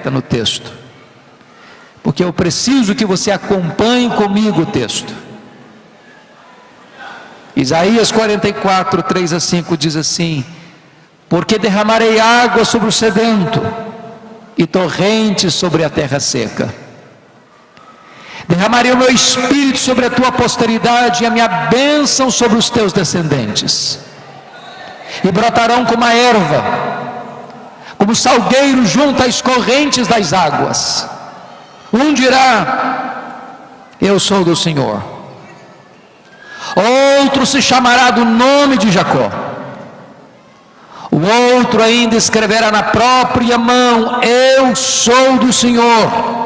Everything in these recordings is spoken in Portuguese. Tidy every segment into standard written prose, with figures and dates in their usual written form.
concreta no texto, porque eu preciso que você acompanhe comigo o texto. Isaías 44, 3 a 5 diz assim: porque derramarei água sobre o sedento e torrentes sobre a terra seca. Derramarei o meu espírito sobre a tua posteridade e a minha bênção sobre os teus descendentes. E brotarão como a erva, como salgueiro junto às correntes das águas. Um dirá: eu sou do Senhor. Outro se chamará do nome de Jacó. O outro ainda escreverá na própria mão: eu sou do Senhor.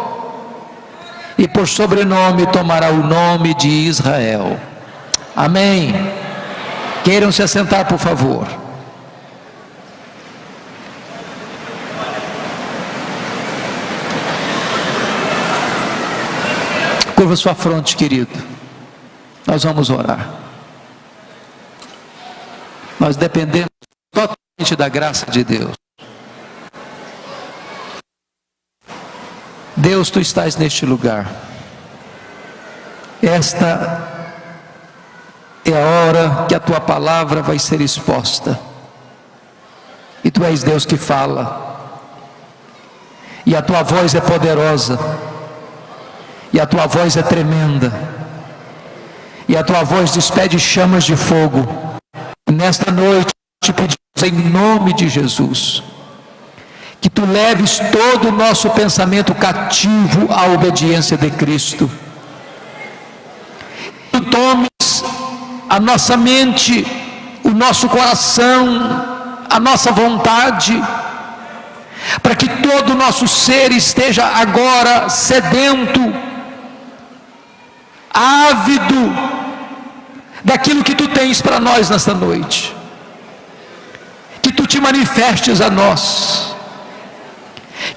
E por sobrenome tomará o nome de Israel. Amém. Queiram se assentar, por favor. Curva sua fronte, querido. Nós vamos orar. Nós dependemos totalmente da graça de Deus. Deus, tu estás neste lugar. Esta é a hora que a tua palavra vai ser exposta. E tu és Deus que fala. E a tua voz é poderosa. E a tua voz é tremenda. E a tua voz despede chamas de fogo. E nesta noite te pedimos em nome de Jesus, que tu leves todo o nosso pensamento cativo à obediência de Cristo. Tu tomes a nossa mente, o nosso coração, a nossa vontade, para que todo o nosso ser esteja agora sedento, ávido daquilo que tu tens para nós nesta noite. Que tu te manifestes a nós,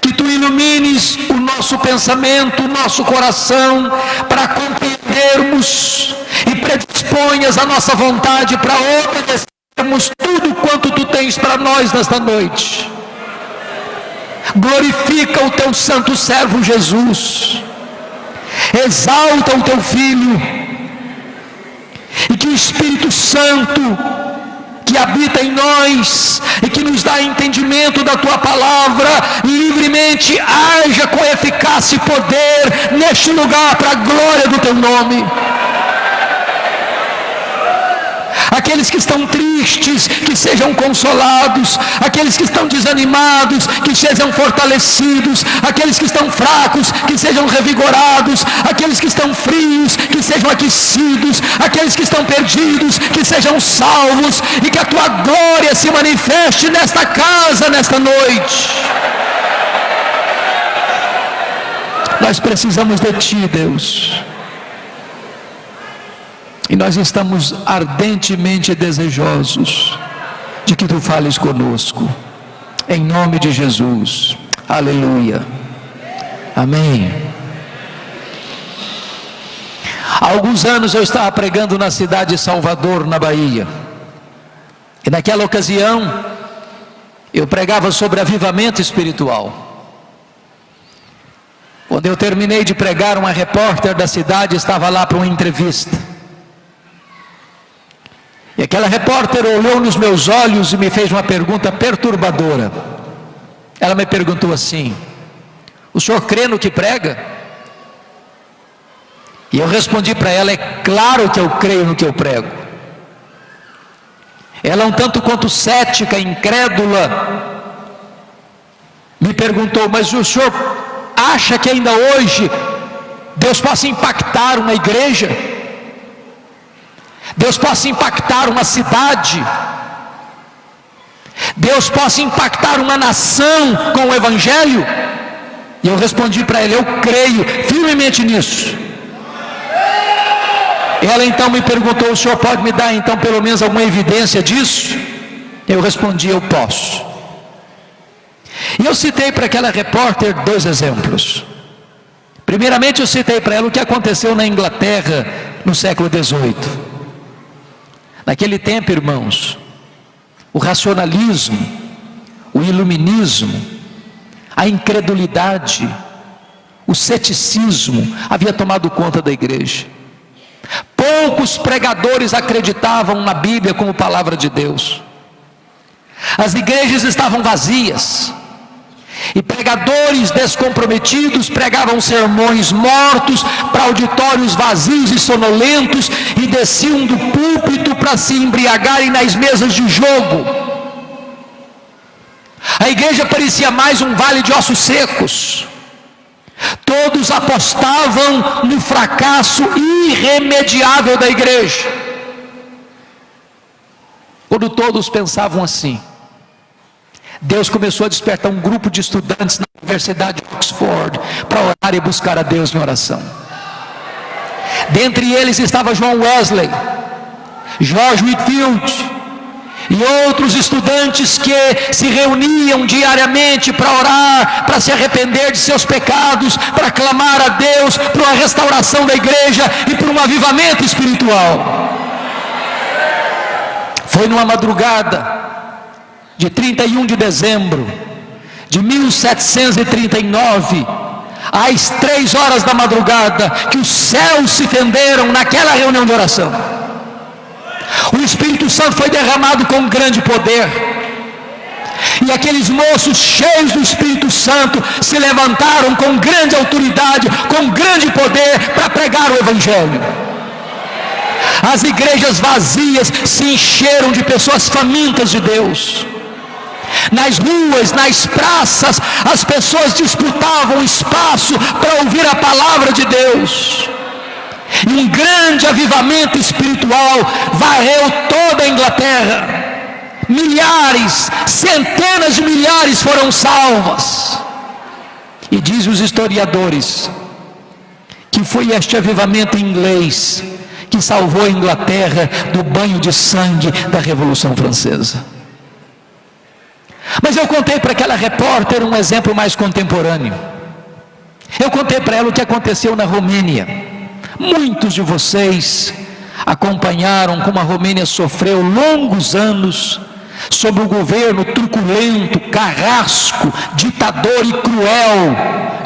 que tu ilumines o nosso pensamento, o nosso coração, para compreendermos, e predisponhas a nossa vontade para obedecermos tudo quanto tu tens para nós nesta noite. Glorifica o teu santo servo Jesus, exalta o teu Filho, e que o Espírito Santo que habita em nós e que nos dá entendimento da tua palavra, livremente haja com eficácia e poder neste lugar, para a glória do teu nome. Aqueles que estão tristes, que sejam consolados. Aqueles que estão desanimados, que sejam fortalecidos. Aqueles que estão fracos, que sejam revigorados. Aqueles que estão frios, que sejam aquecidos. Aqueles que estão perdidos, que sejam salvos. E que a tua glória se manifeste nesta casa, nesta noite. Nós precisamos de ti, Deus. E nós estamos ardentemente desejosos de que tu fales conosco, em nome de Jesus. Aleluia. Amém. Há alguns anos eu estava pregando na cidade de Salvador, na Bahia, e naquela ocasião eu pregava sobre avivamento espiritual. Quando eu terminei de pregar, uma repórter da cidade estava lá para uma entrevista. E aquela repórter olhou nos meus olhos e me fez uma pergunta perturbadora. Ela me perguntou assim: o senhor crê no que prega? E eu respondi para ela: é claro que eu creio no que eu prego. Ela, um tanto quanto cética, incrédula, me perguntou: mas o senhor acha que ainda hoje Deus possa impactar uma igreja? Deus possa impactar uma cidade? Deus possa impactar uma nação com o Evangelho? E eu respondi para ela: eu creio firmemente nisso. Ela então me perguntou: o senhor pode me dar então pelo menos alguma evidência disso? Eu respondi: eu posso. E eu citei para aquela repórter 2 exemplos. Primeiramente eu citei para ela o que aconteceu na Inglaterra no século XVIII. Naquele tempo, irmãos, o racionalismo, o iluminismo, A incredulidade, o ceticismo havia tomado conta da igreja. Poucos pregadores acreditavam na Bíblia como palavra de Deus. As igrejas estavam vazias, e pregadores descomprometidos pregavam sermões mortos para auditórios vazios e sonolentos, e desciam do púlpito para se embriagarem nas mesas de jogo. A igreja parecia mais um vale de ossos secos. Todos apostavam no fracasso irremediável da igreja. Quando todos pensavam assim, Deus começou a despertar um grupo de estudantes na Universidade de Oxford para orar e buscar a Deus em oração. Dentre eles estava John Wesley, George Whitefield e outros estudantes que se reuniam diariamente para orar, para se arrepender de seus pecados, para clamar a Deus por uma restauração da igreja e por um avivamento espiritual. Foi numa madrugada de 31 de dezembro de 1739, às 3 horas da madrugada, que os céus se fenderam naquela reunião de oração. O Espírito Santo foi derramado com grande poder, e aqueles moços cheios do Espírito Santo se levantaram com grande autoridade, com grande poder, para pregar o Evangelho. As igrejas vazias se encheram de pessoas famintas de Deus. Nas ruas, nas praças, as pessoas disputavam espaço para ouvir a palavra de Deus. E um grande avivamento espiritual varreu toda a Inglaterra. Milhares, centenas de milhares foram salvas. E dizem os historiadores que foi este avivamento inglês que salvou a Inglaterra do banho de sangue da Revolução Francesa. Mas eu contei para aquela repórter um exemplo mais contemporâneo. Eu contei para ela o que aconteceu na Romênia. Muitos de vocês acompanharam como a Romênia sofreu longos anos sob o governo truculento, carrasco, ditador e cruel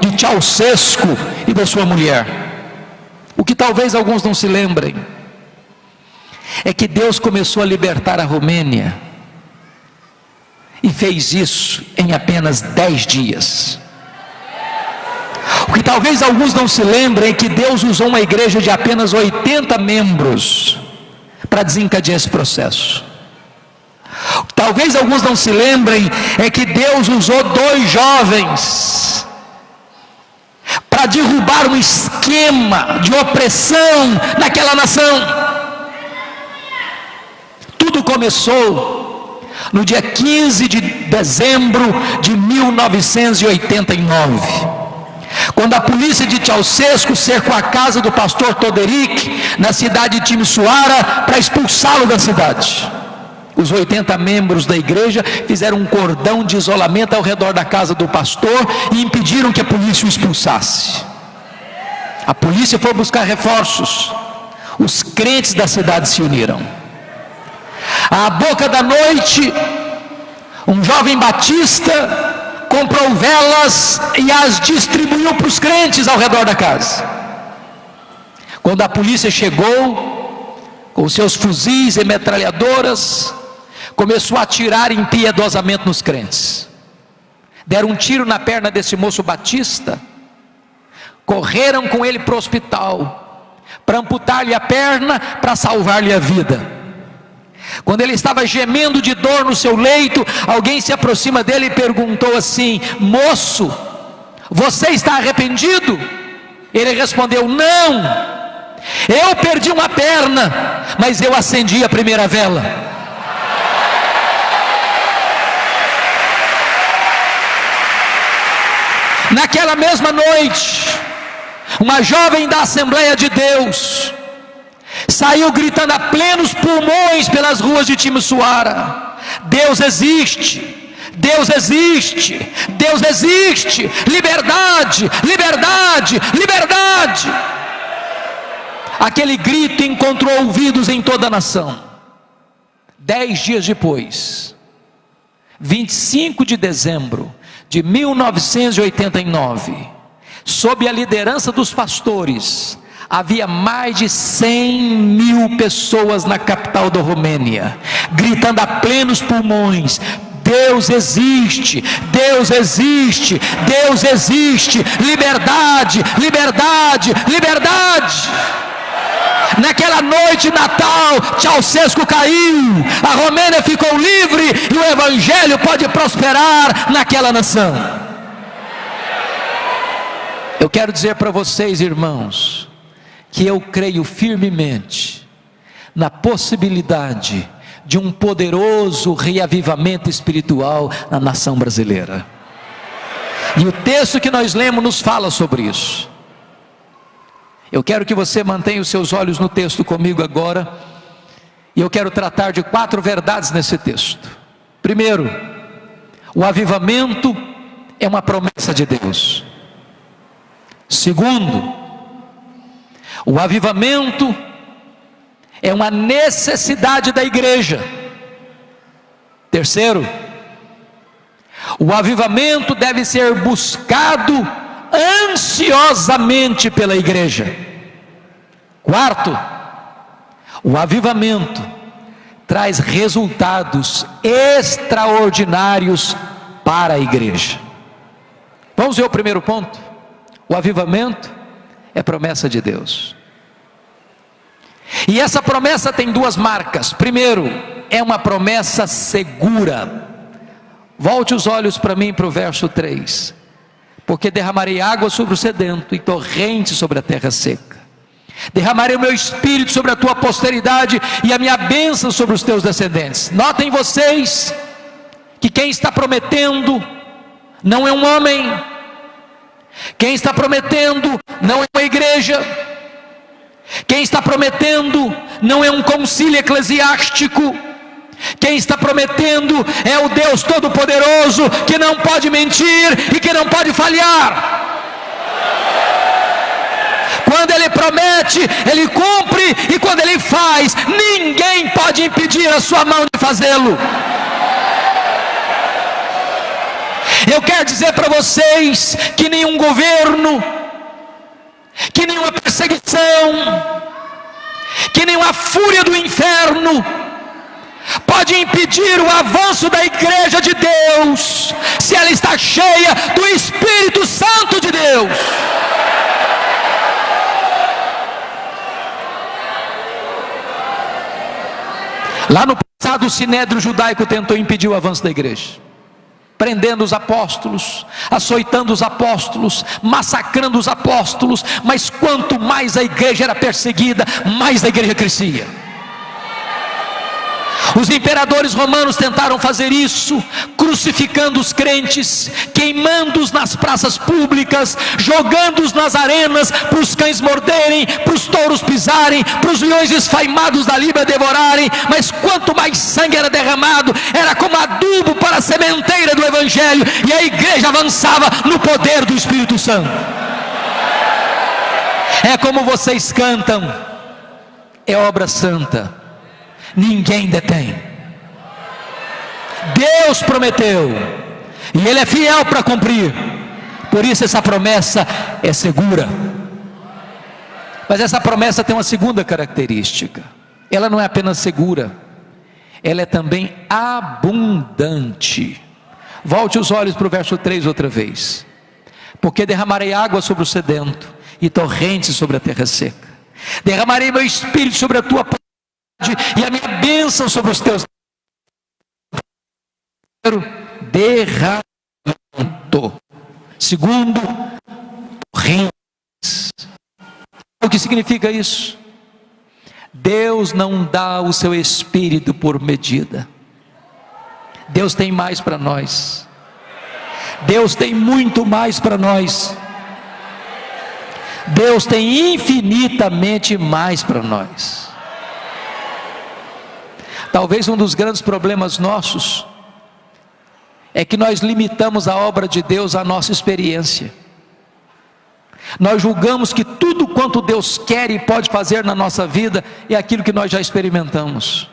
de Ceausescu e da sua mulher. O que talvez alguns não se lembrem é que Deus começou a libertar a Romênia, e fez isso em apenas 10 dias. O que talvez alguns não se lembrem é que Deus usou uma igreja de apenas 80 membros para desencadear esse processo. Talvez alguns não se lembrem é que Deus usou 2 jovens para derrubar um esquema de opressão naquela nação. Tudo começou no dia 15 de dezembro de 1989, quando a polícia de Ceausescu cercou a casa do pastor Toderic, na cidade de Timisoara, para expulsá-lo da cidade. Os 80 membros da igreja fizeram um cordão de isolamento ao redor da casa do pastor e impediram que a polícia o expulsasse. A polícia foi buscar reforços. Os crentes da cidade se uniram. À boca da noite, um jovem batista comprou velas e as distribuiu para os crentes ao redor da casa. Quando a polícia chegou, com seus fuzis e metralhadoras, começou a atirar impiedosamente nos crentes. Deram um tiro na perna desse moço batista, correram com ele para o hospital, para amputar-lhe a perna, para salvar-lhe a vida. Quando ele estava gemendo de dor no seu leito, alguém se aproxima dele e perguntou assim: moço, você está arrependido? Ele respondeu: não, eu perdi uma perna, mas eu acendi a primeira vela. Naquela mesma noite, uma jovem da Assembleia de Deus saiu gritando a plenos pulmões pelas ruas de Timisoara: Deus existe, Deus existe, Deus existe, liberdade, liberdade, liberdade. Aquele grito encontrou ouvidos em toda a nação. 10 dias depois, 25 de dezembro de 1989, sob a liderança dos pastores, havia mais de 100.000 pessoas na capital da Romênia, gritando a plenos pulmões: Deus existe, Deus existe, Deus existe, liberdade, liberdade, liberdade. Naquela noite de Natal, Ceausescu caiu, a Romênia ficou livre e o Evangelho pode prosperar naquela nação. Eu quero dizer para vocês, irmãos, que eu creio firmemente na possibilidade de um poderoso reavivamento espiritual na nação brasileira. E o texto que nós lemos nos fala sobre isso. Eu quero que você mantenha os seus olhos no texto comigo agora, e eu quero tratar de 4 verdades nesse texto. Primeiro, o avivamento é uma promessa de Deus. Segundo, o avivamento é uma necessidade da igreja. Terceiro, o avivamento deve ser buscado ansiosamente pela igreja. Quarto, o avivamento traz resultados extraordinários para a igreja. Vamos ver o primeiro ponto. O avivamento é promessa de Deus. E essa promessa tem 2 marcas. Primeiro, é uma promessa segura. Volte os olhos para mim, para o verso 3. Porque derramarei água sobre o sedento e torrente sobre a terra seca. Derramarei o meu espírito sobre a tua posteridade e a minha bênção sobre os teus descendentes. Notem vocês que quem está prometendo não é um homem. Quem está prometendo não é uma igreja. Quem está prometendo não é um concílio eclesiástico. Quem está prometendo é o Deus Todo-Poderoso, que não pode mentir e que não pode falhar. Quando Ele promete, Ele cumpre, e quando Ele faz, ninguém pode impedir a sua mão de fazê-lo. Eu quero dizer para vocês que nenhum governo, que nenhuma perseguição, que nenhuma fúria do inferno pode impedir o avanço da igreja de Deus, se ela está cheia do Espírito Santo de Deus. Lá no passado, o sinédrio judaico tentou impedir o avanço da igreja, prendendo os apóstolos, açoitando os apóstolos, massacrando os apóstolos. Mas quanto mais a igreja era perseguida, mais a igreja crescia. Os imperadores romanos tentaram fazer isso, crucificando os crentes, queimando-os nas praças públicas, jogando-os nas arenas, para os cães morderem, para os touros pisarem, para os leões esfaimados da Líbia devorarem. Mas quanto mais sangue era derramado, era como adubo para a sementeira do Evangelho, e a igreja avançava no poder do Espírito Santo. É como vocês cantam, é obra santa, ninguém detém. Deus prometeu e Ele é fiel para cumprir. Por isso essa promessa é segura. Mas essa promessa tem uma segunda característica. Ela não é apenas segura, ela é também abundante. Volte os olhos para o verso 3 outra vez. Porque derramarei água sobre o sedento e torrentes sobre a terra seca. Derramarei meu espírito sobre a tua e a minha bênção sobre os teus. Derramamento. Segundo, torrentes. O que significa isso? Deus não dá o seu espírito por medida. Deus tem mais para nós. Deus tem muito mais para nós. Deus tem infinitamente mais para nós. Talvez um dos grandes problemas nossos é que nós limitamos a obra de Deus à nossa experiência. Nós julgamos que tudo quanto Deus quer e pode fazer na nossa vida é aquilo que nós já experimentamos.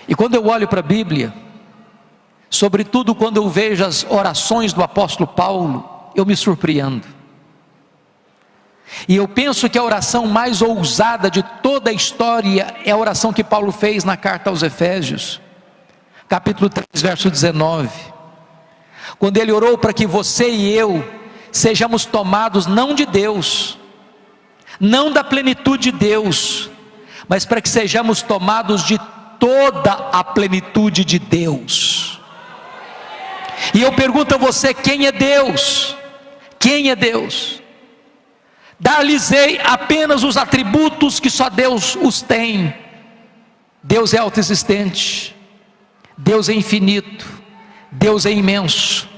E quando eu olho para a Bíblia, Sobretudo quando eu vejo as orações do apóstolo Paulo, eu me surpreendo. E eu penso que a oração mais ousada de toda a história é a oração que Paulo fez na carta aos Efésios, capítulo 3, verso 19. Quando ele orou para que você e eu sejamos tomados não de Deus, não da plenitude de Deus, mas para que sejamos tomados de toda a plenitude de Deus. E eu pergunto a você: quem é Deus? Quem é Deus? Dar-lhes-ei apenas os atributos que só Deus os tem. Deus é autoexistente, Deus é infinito, Deus é imenso,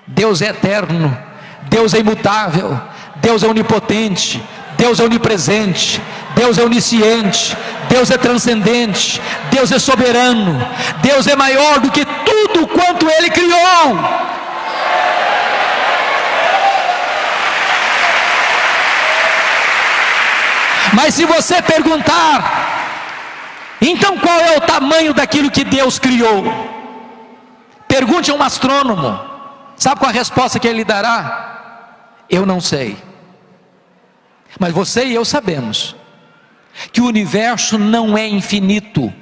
Deus é eterno, Deus é imutável, Deus é onipotente, Deus é onipresente, Deus é onisciente, Deus é transcendente, Deus é soberano, Deus é maior do que tudo quanto Ele criou. Mas se você perguntar, então qual é o tamanho daquilo que Deus criou? Pergunte a um astrônomo, sabe qual a resposta que ele dará? Eu não sei. Mas você e eu sabemos que o universo não é infinito,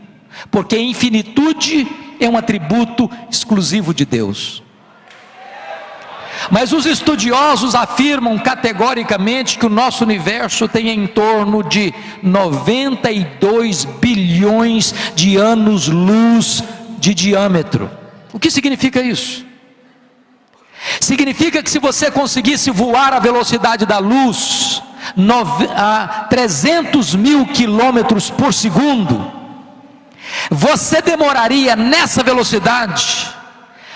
porque infinitude é um atributo exclusivo de Deus. Mas os estudiosos afirmam categoricamente que o nosso universo tem em torno de 92 bilhões de anos-luz de diâmetro. O que significa isso? Significa que se você conseguisse voar à velocidade da luz, a 300 mil quilômetros por segundo, você demoraria nessa velocidade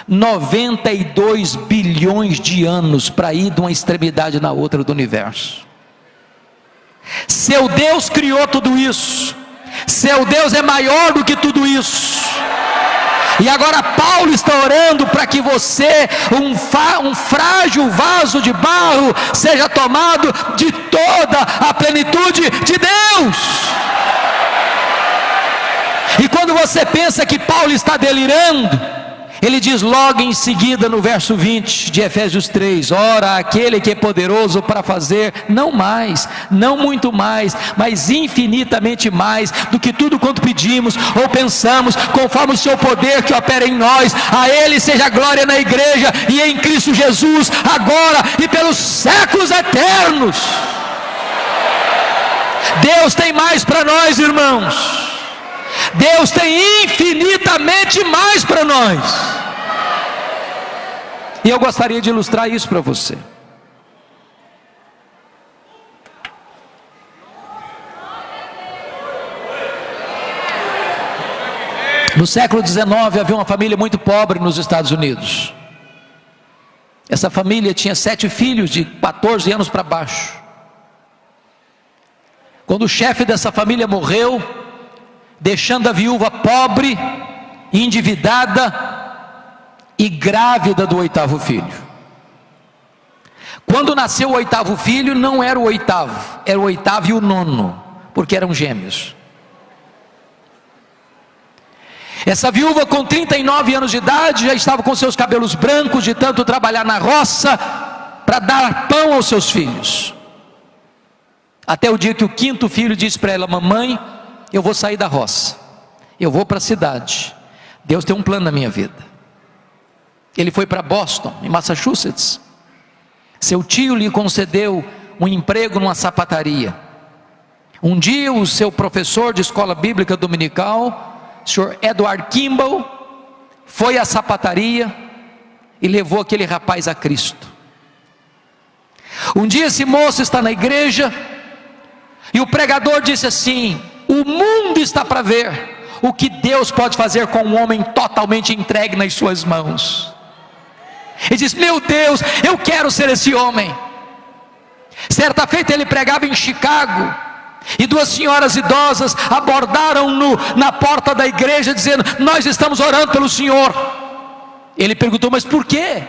92 bilhões de anos para ir de uma extremidade na outra do universo. Seu Deus criou tudo isso, seu Deus é maior do que tudo isso. E agora Paulo está orando para que você, um frágil vaso de barro, seja tomado de toda a plenitude de Deus. E quando você pensa que Paulo está delirando, ele diz logo em seguida no verso 20 de Efésios 3, ora aquele que é poderoso para fazer não mais, não muito mais, mas infinitamente mais do que tudo quanto pedimos ou pensamos, conforme o seu poder que opera em nós, a ele seja a glória na igreja e em Cristo Jesus, agora e pelos séculos eternos. Deus tem mais para nós, irmãos. Deus tem infinitamente mais para nós. E eu gostaria de ilustrar isso para você. No século XIX havia uma família muito pobre nos Estados Unidos. Essa família tinha 7 filhos de 14 anos para baixo. Quando o chefe dessa família morreu, deixando a viúva pobre, endividada e grávida do 8º filho. Quando nasceu o 8º filho, não era o 8º, era o 8º e o 9º, porque eram gêmeos. Essa viúva com 39 anos de idade, já estava com seus cabelos brancos, de tanto trabalhar na roça, para dar pão aos seus filhos. Até o dia que o 5º filho disse para ela, mamãe, eu vou sair da roça, eu vou para a cidade, Deus tem um plano na minha vida. Ele foi para Boston, em Massachusetts. Seu tio lhe concedeu um emprego numa sapataria. Um dia o seu professor de escola bíblica dominical, Sr. Edward Kimball, foi à sapataria e levou aquele rapaz a Cristo. Um dia esse moço está na igreja e o pregador disse assim, o mundo está para ver o que Deus pode fazer com um homem totalmente entregue nas suas mãos. Ele diz, meu Deus, eu quero ser esse homem. Certa feita ele pregava em Chicago, e 2 senhoras idosas abordaram-no na porta da igreja, dizendo, nós estamos orando pelo senhor. Ele perguntou, mas por quê?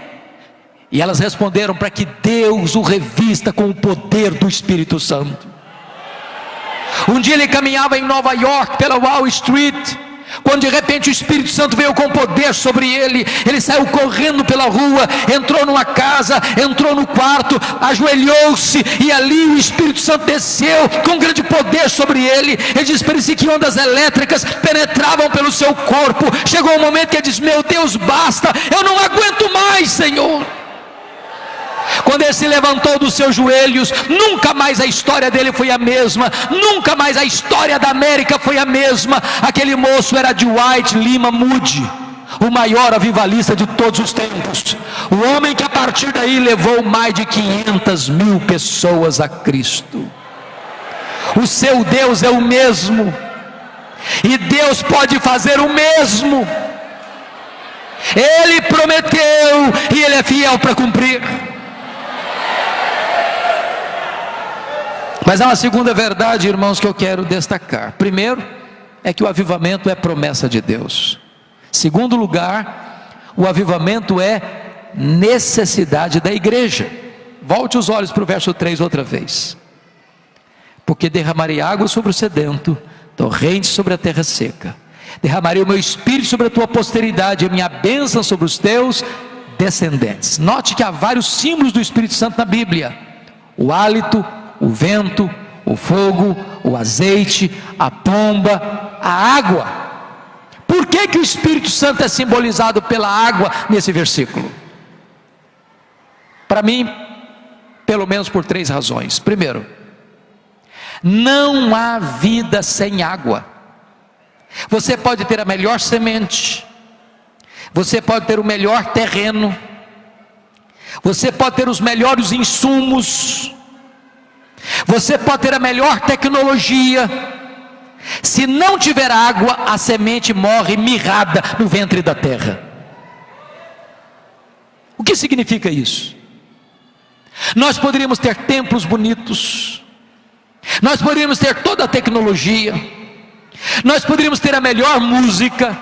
E elas responderam, para que Deus o revista com o poder do Espírito Santo. Um dia ele caminhava em Nova York, pela Wall Street, quando de repente o Espírito Santo veio com poder sobre ele, ele saiu correndo pela rua, entrou numa casa, entrou no quarto, ajoelhou-se, e ali o Espírito Santo desceu com grande poder sobre ele. Ele diz, parecia que ondas elétricas penetravam pelo seu corpo. Chegou um momento que ele diz, meu Deus, basta, eu não aguento mais, Senhor. Quando ele se levantou dos seus joelhos, nunca mais a história dele foi a mesma, nunca mais a história da América foi a mesma. Aquele moço era Dwight Lima Moody, o maior avivalista de todos os tempos, o homem que a partir daí levou mais de 500.000 pessoas a Cristo. O seu Deus é o mesmo, e Deus pode fazer o mesmo. Ele prometeu e Ele é fiel para cumprir. Mas há uma segunda verdade, irmãos, que eu quero destacar. Primeiro, é que o avivamento é promessa de Deus. Segundo lugar, o avivamento é necessidade da igreja. Volte os olhos para o verso 3 outra vez. Porque derramarei água sobre o sedento, torrentes sobre a terra seca. Derramarei o meu espírito sobre a tua posteridade, a minha bênção sobre os teus descendentes. Note que há vários símbolos do Espírito Santo na Bíblia: o hálito, o vento, o fogo, o azeite, a pomba, a água. Por que que o Espírito Santo é simbolizado pela água nesse versículo? Para mim, pelo menos por 3 razões. Primeiro, não há vida sem água. Você pode ter a melhor semente, você pode ter o melhor terreno, você pode ter os melhores insumos, você pode ter a melhor tecnologia. Se não tiver água, a semente morre mirrada no ventre da terra. O que significa isso? Nós poderíamos ter templos bonitos, nós poderíamos ter toda a tecnologia, nós poderíamos ter a melhor música,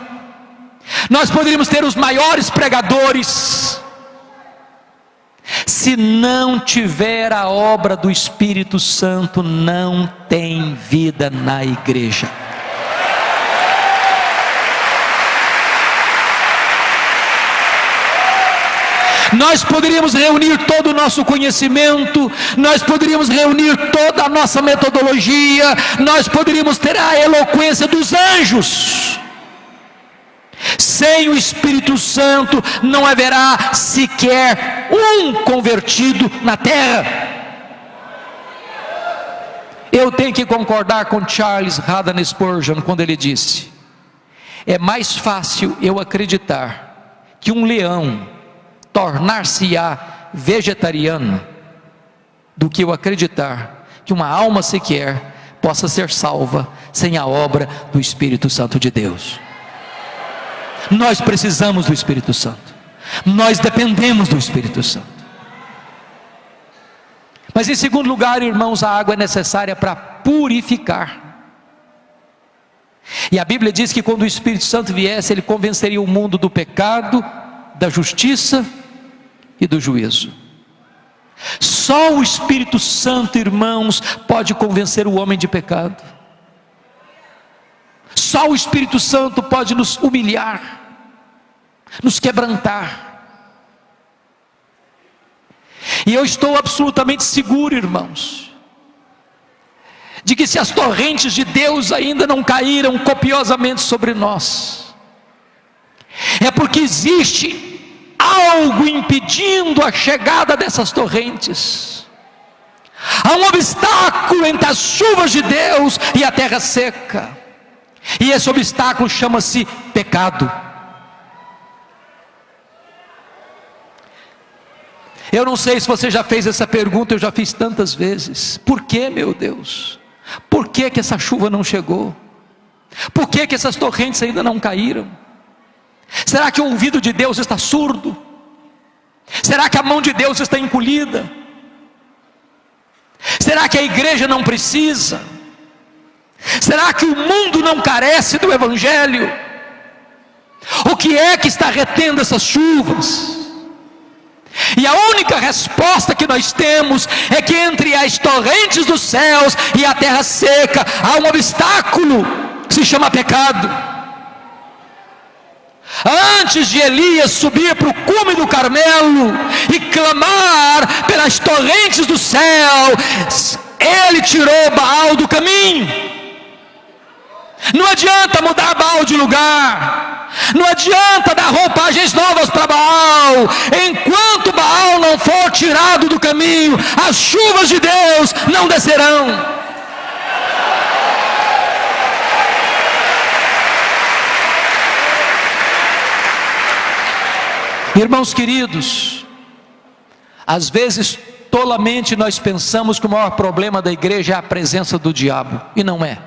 nós poderíamos ter os maiores pregadores. Se não tiver a obra do Espírito Santo, não tem vida na igreja. Nós poderíamos reunir todo o nosso conhecimento, nós poderíamos reunir toda a nossa metodologia, nós poderíamos ter a eloquência dos anjos. Sem o Espírito Santo não haverá sequer um convertido na terra. Eu tenho que concordar com Charles Haddon Spurgeon quando ele disse: é mais fácil eu acreditar que um leão tornar-se-á vegetariano do que eu acreditar que uma alma sequer possa ser salva sem a obra do Espírito Santo de Deus. Nós precisamos do Espírito Santo, nós dependemos do Espírito Santo. Mas em segundo lugar, irmãos, a água é necessária para purificar. E a Bíblia diz que quando o Espírito Santo viesse, ele convenceria o mundo do pecado, da justiça e do juízo. Só o Espírito Santo, irmãos, pode convencer o homem de pecado. Só o Espírito Santo pode nos humilhar, nos quebrantar. E eu estou absolutamente seguro, irmãos, de que se as torrentes de Deus ainda não caíram copiosamente sobre nós, é porque existe algo impedindo a chegada dessas torrentes. Há um obstáculo entre as chuvas de Deus e a terra seca, e esse obstáculo chama-se pecado. Eu não sei se você já fez essa pergunta, eu já fiz tantas vezes: por que, meu Deus? Por que que essa chuva não chegou? Por que que essas torrentes ainda não caíram? Será que o ouvido de Deus está surdo? Será que a mão de Deus está encolhida? Será que a igreja não precisa? Será que o mundo não carece do Evangelho? O que é que está retendo essas chuvas? E a única resposta que nós temos é que entre as torrentes dos céus e a terra seca há um obstáculo que se chama pecado. Antes de Elias subir para o cume do Carmelo e clamar pelas torrentes do céu, ele tirou Baal do caminho. Não adianta mudar Baal de lugar, não adianta dar roupagens novas para Baal. Enquanto Baal não for tirado do caminho, as chuvas de Deus não descerão. Irmãos queridos, às vezes tolamente nós pensamos que o maior problema da igreja é a presença do diabo, e não é.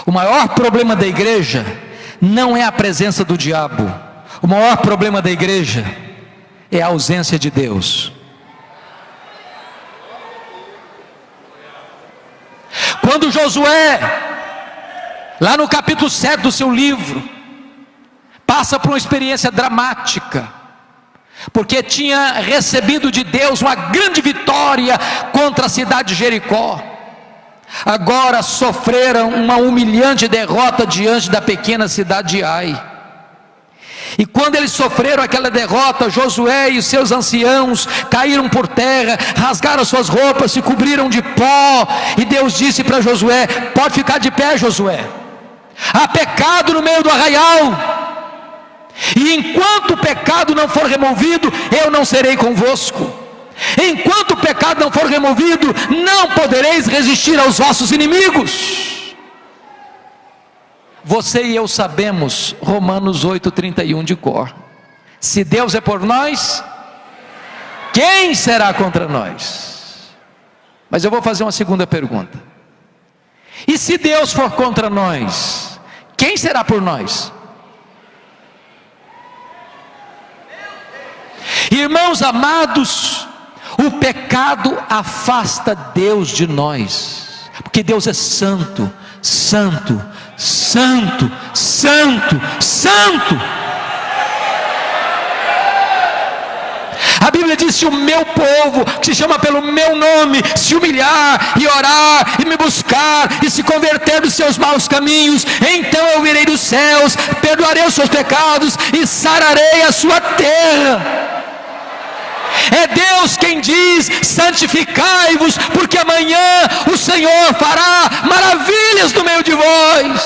O maior problema da igreja não é a presença do diabo. O maior problema da igreja é a ausência de Deus. Quando Josué, lá no capítulo 7 do seu livro, passa por uma experiência dramática, porque tinha recebido de Deus uma grande vitória contra a cidade de Jericó. Agora sofreram uma humilhante derrota diante da pequena cidade de Ai. E quando eles sofreram aquela derrota, Josué e os seus anciãos caíram por terra, rasgaram suas roupas, se cobriram de pó. E Deus disse para Josué: pode ficar de pé, Josué, há pecado no meio do arraial, e enquanto o pecado não for removido, eu não serei convosco. Enquanto o pecado não for removido, não podereis resistir aos vossos inimigos. Você e eu sabemos Romanos 8:31 de cor. Se Deus é por nós, quem será contra nós? Mas eu vou fazer uma segunda pergunta: e se Deus for contra nós, quem será por nós? Irmãos amados, o pecado afasta Deus de nós, porque Deus é santo, santo, santo, santo, santo. A Bíblia diz: se o meu povo, que se chama pelo meu nome, se humilhar e orar e me buscar e se converter dos seus maus caminhos, então eu virei dos céus, perdoarei os seus pecados e sararei a sua terra. É Deus quem diz: santificai-vos, porque amanhã o Senhor fará maravilhas no meio de vós.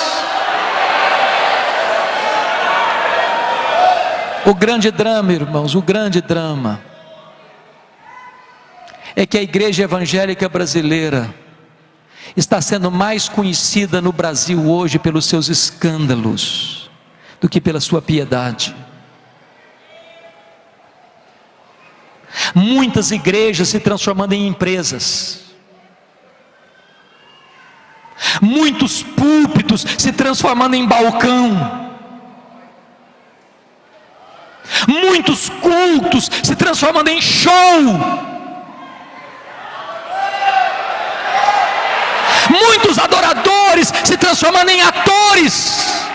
O grande drama, irmãos, o grande drama é que a igreja evangélica brasileira está sendo mais conhecida no Brasil hoje pelos seus escândalos do que pela sua piedade. Muitas igrejas se transformando em empresas, muitos púlpitos se transformando em balcão, muitos cultos se transformando em show, muitos adoradores se transformando em atores.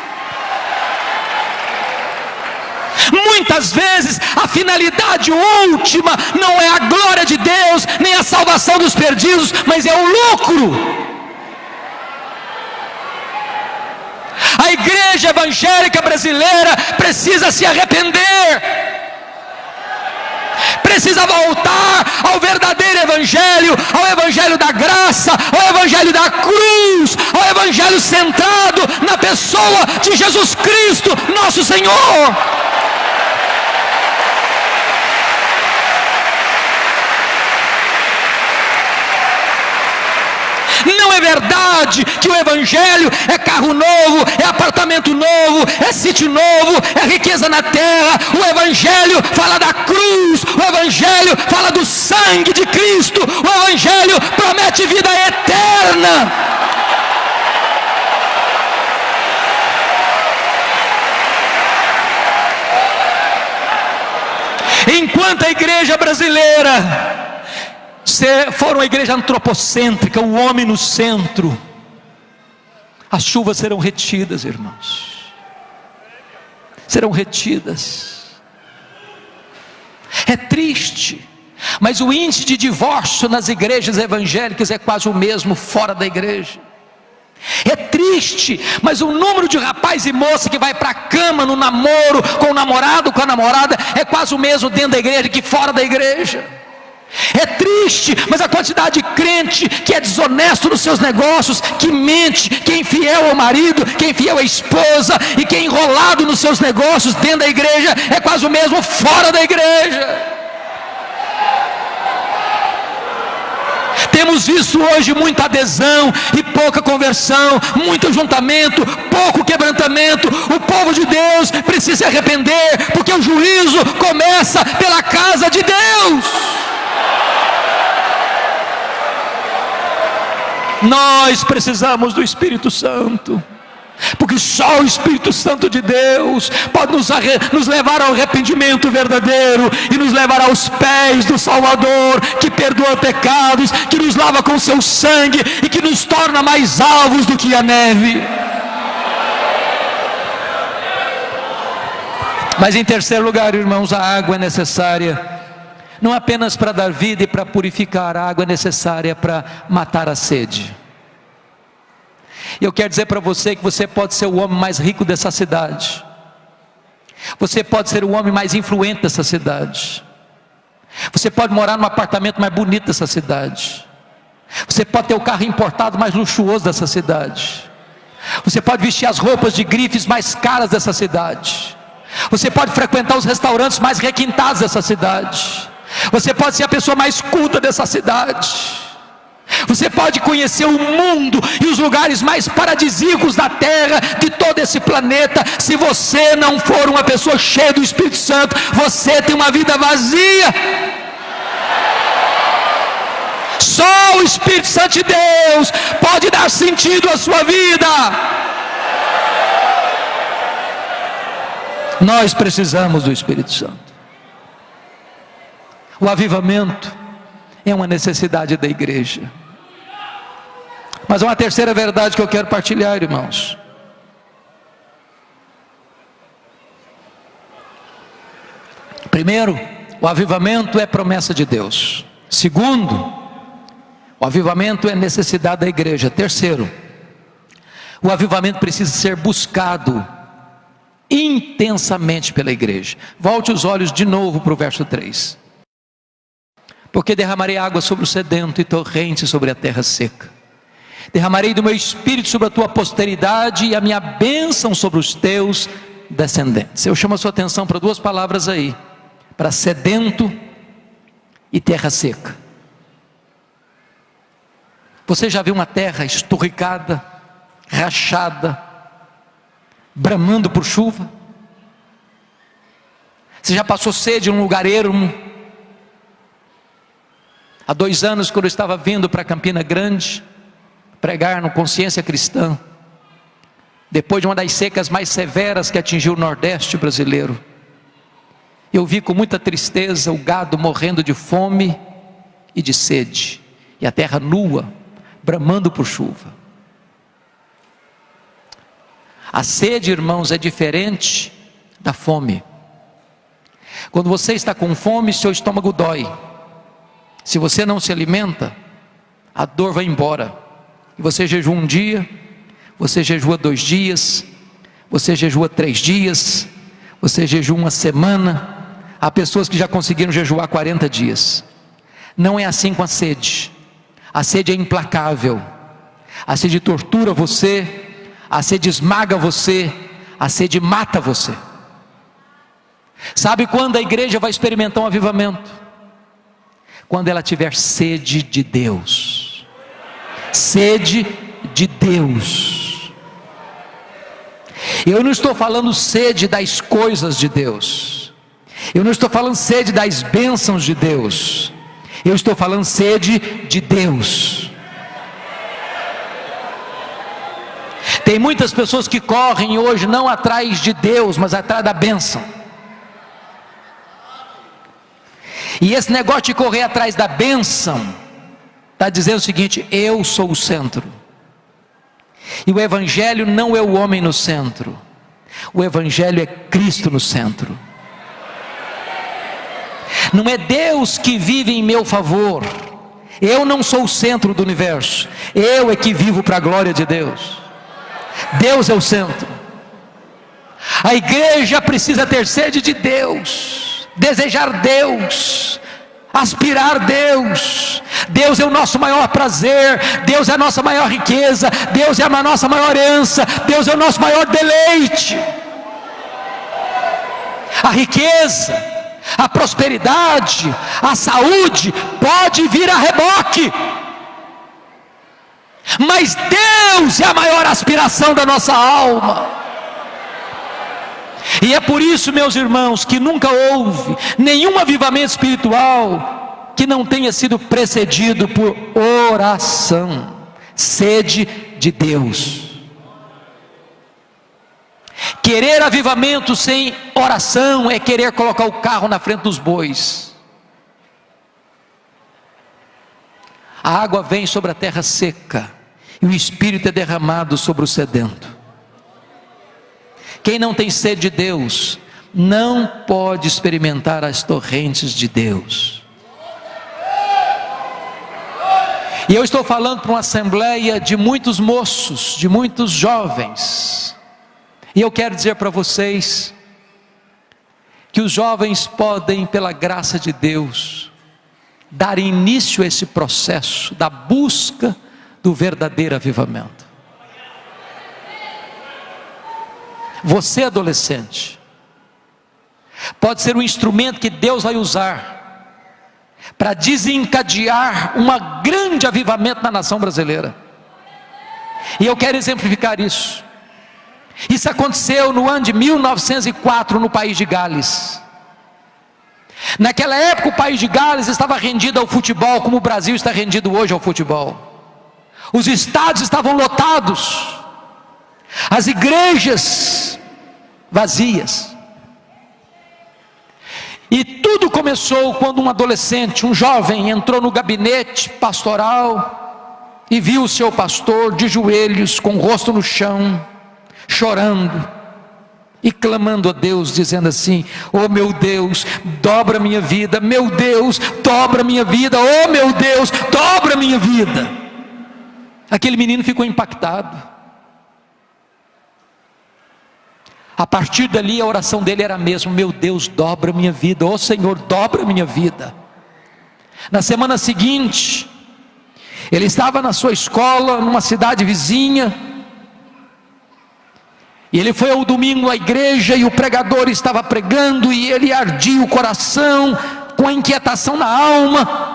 Muitas vezes a finalidade última não é a glória de Deus, nem a salvação dos perdidos, mas é o lucro. A igreja evangélica brasileira precisa se arrepender, precisa voltar ao verdadeiro evangelho, ao evangelho da graça, ao evangelho da cruz, ao evangelho centrado na pessoa de Jesus Cristo, nosso Senhor. Não é verdade que o evangelho é carro novo, é apartamento novo, é sítio novo, é riqueza na terra. O evangelho fala da cruz, o evangelho fala do sangue de Cristo, o evangelho promete vida eterna. Enquanto a igreja brasileira for uma igreja antropocêntrica, o homem no centro, as chuvas serão retidas, irmãos, serão retidas. É triste, mas o índice de divórcio nas igrejas evangélicas é quase o mesmo fora da igreja. É triste, mas o número de rapaz e moça que vai para a cama no namoro, com o namorado, com a namorada, é quase o mesmo dentro da igreja que fora da igreja. É triste, mas a quantidade de crente que é desonesto nos seus negócios, que mente, que é infiel ao marido, que é infiel à esposa, e que é enrolado nos seus negócios dentro da igreja, é quase o mesmo fora da igreja. Temos visto hoje muita adesão e pouca conversão, muito ajuntamento, pouco quebrantamento. O povo de Deus precisa se arrepender, porque o juízo começa pela casa de Deus. Nós precisamos do Espírito Santo, porque só o Espírito Santo de Deus pode nos levar ao arrependimento verdadeiro e nos levar aos pés do Salvador, que perdoa pecados, que nos lava com seu sangue e que nos torna mais alvos do que a neve. Mas em terceiro lugar, irmãos, a água é necessária não apenas para dar vida e para purificar. A água é necessária para matar a sede. E eu quero dizer para você que você pode ser o homem mais rico dessa cidade, você pode ser o homem mais influente dessa cidade, você pode morar no apartamento mais bonito dessa cidade, você pode ter o carro importado mais luxuoso dessa cidade, você pode vestir as roupas de grifes mais caras dessa cidade, você pode frequentar os restaurantes mais requintados dessa cidade, você pode ser a pessoa mais culta dessa cidade, você pode conhecer o mundo e os lugares mais paradisíacos da terra, de todo esse planeta. Se você não for uma pessoa cheia do Espírito Santo, você tem uma vida vazia. Só o Espírito Santo de Deus pode dar sentido à sua vida. Nós precisamos do Espírito Santo. O avivamento é uma necessidade da igreja. Mas uma terceira verdade que eu quero partilhar, irmãos. Primeiro, o avivamento é promessa de Deus. Segundo, o avivamento é necessidade da igreja. Terceiro, o avivamento precisa ser buscado intensamente pela igreja. Volte os olhos de novo para o verso 3. Porque derramarei água sobre o sedento e torrente sobre a terra seca. Derramarei do meu espírito sobre a tua posteridade e a minha bênção sobre os teus descendentes. Eu chamo a sua atenção para duas palavras aí, para sedento e terra seca. Você já viu uma terra esturricada, rachada, bramando por chuva? Você já passou sede num lugar ermo? Há 2 anos, quando eu estava vindo para Campina Grande pregar no Consciência Cristã, depois de uma das secas mais severas que atingiu o Nordeste brasileiro, eu vi com muita tristeza o gado morrendo de fome e de sede, e a terra nua, bramando por chuva. A sede, irmãos, é diferente da fome. Quando você está com fome, seu estômago dói. Se você não se alimenta, a dor vai embora. E você jejua um dia, você jejua 2 dias, você jejua 3 dias, você jejua uma semana. Há pessoas que já conseguiram jejuar 40 dias. Não é assim com a sede. A sede é implacável. A sede tortura você, a sede esmaga você, a sede mata você. Sabe quando a igreja vai experimentar um avivamento? Quando ela tiver sede de Deus. Sede de Deus. Eu não estou falando sede das coisas de Deus. Eu não estou falando sede das bênçãos de Deus. Eu estou falando sede de Deus. Tem muitas pessoas que correm hoje não atrás de Deus, mas atrás da bênção. E esse negócio de correr atrás da bênção está dizendo o seguinte: eu sou o centro. E o evangelho não é o homem no centro, o evangelho é Cristo no centro. Não é Deus que vive em meu favor. Eu não sou o centro do universo, eu é que vivo para a glória de Deus. Deus é o centro. A igreja precisa ter sede de Deus, desejar Deus, aspirar Deus. Deus é o nosso maior prazer, Deus é a nossa maior riqueza, Deus é a nossa maior herança, Deus é o nosso maior deleite. A riqueza, a prosperidade, a saúde pode vir a reboque, mas Deus é a maior aspiração da nossa alma. E é por isso, meus irmãos, que nunca houve nenhum avivamento espiritual que não tenha sido precedido por oração, sede de Deus. Querer avivamento sem oração é querer colocar o carro na frente dos bois. A água vem sobre a terra seca, e o Espírito é derramado sobre o sedento. Quem não tem sede de Deus, não pode experimentar as torrentes de Deus. E eu estou falando para uma assembleia de muitos moços, de muitos jovens. E eu quero dizer para vocês, que os jovens podem, pela graça de Deus, dar início a esse processo da busca do verdadeiro avivamento. Você, adolescente, pode ser um instrumento que Deus vai usar para desencadear um grande avivamento na nação brasileira. E eu quero exemplificar isso. Isso aconteceu no ano de 1904 no país de Gales. Naquela época o país de Gales estava rendido ao futebol, como o Brasil está rendido hoje ao futebol. Os estádios estavam lotados, as igrejas vazias. E tudo começou quando um adolescente, um jovem, entrou no gabinete pastoral e viu o seu pastor de joelhos, com o rosto no chão, chorando e clamando a Deus, dizendo assim: oh meu Deus, dobra minha vida, meu Deus, dobra minha vida, oh meu Deus, dobra minha vida. Aquele menino ficou impactado. A partir dali a oração dele era a mesma: meu Deus, dobra minha vida, oh Senhor, dobra minha vida. Na semana seguinte, ele estava na sua escola, numa cidade vizinha, e ele foi ao domingo à igreja, e o pregador estava pregando, e ele ardia o coração, com a inquietação na alma,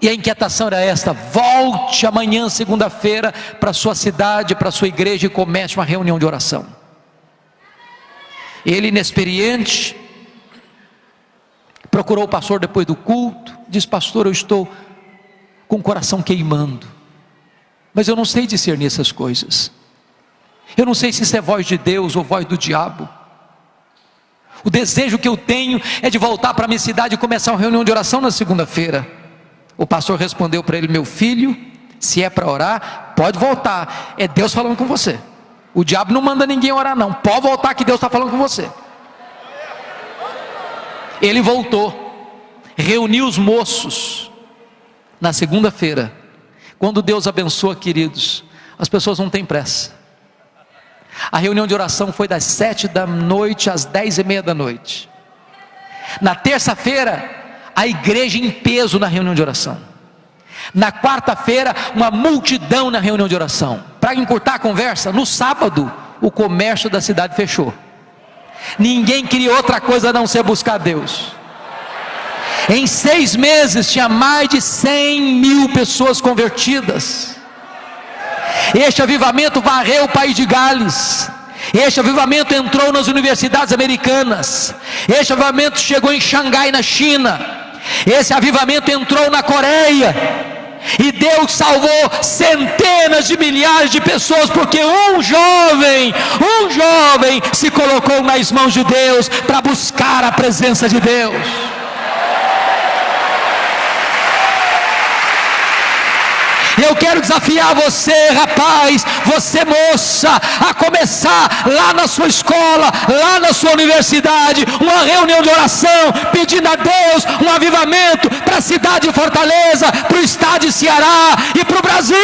e a inquietação era esta: volte amanhã, segunda-feira, para a sua cidade, para a sua igreja, e comece uma reunião de oração. Ele, inexperiente, procurou o pastor depois do culto, disse: pastor, eu estou com o coração queimando, mas eu não sei discernir essas coisas, eu não sei se isso é voz de Deus ou voz do diabo. O desejo que eu tenho é de voltar para a minha cidade e começar uma reunião de oração na segunda-feira. O pastor respondeu para ele: meu filho, se é para orar, pode voltar, é Deus falando com você. O diabo não manda ninguém orar não, pode voltar que Deus está falando com você. Ele voltou, reuniu os moços. Na segunda-feira, quando Deus abençoa, queridos, as pessoas não têm pressa. A reunião de oração foi das 7 da noite às 10:30 da noite. Na terça-feira, a igreja em peso na reunião de oração. Na quarta-feira, uma multidão na reunião de oração. Para encurtar a conversa, no sábado, o comércio da cidade fechou. Ninguém queria outra coisa a não ser buscar Deus. Em 6 meses, tinha mais de 100.000 pessoas convertidas. Este avivamento varreu o país de Gales. Este avivamento entrou nas universidades americanas. Este avivamento chegou em Xangai, na China. Esse avivamento entrou na Coreia. E Deus salvou centenas de milhares de pessoas, porque um jovem se colocou nas mãos de Deus para buscar a presença de Deus. Eu quero desafiar você, rapaz, você moça, a começar lá na sua escola, lá na sua universidade, uma reunião de oração, pedindo a Deus um avivamento para a cidade de Fortaleza, para o estado de Ceará e para o Brasil.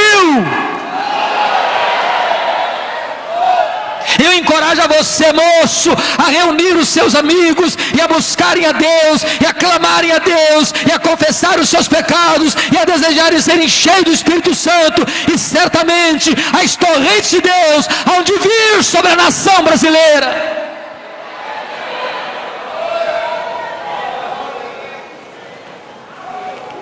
Eu encorajo a você, moço, a reunir os seus amigos e a buscarem a Deus, e a clamarem a Deus, e a confessar os seus pecados, e a desejarem serem cheios do Espírito Santo, e certamente as torrentes de Deus hão de vir sobre a nação brasileira.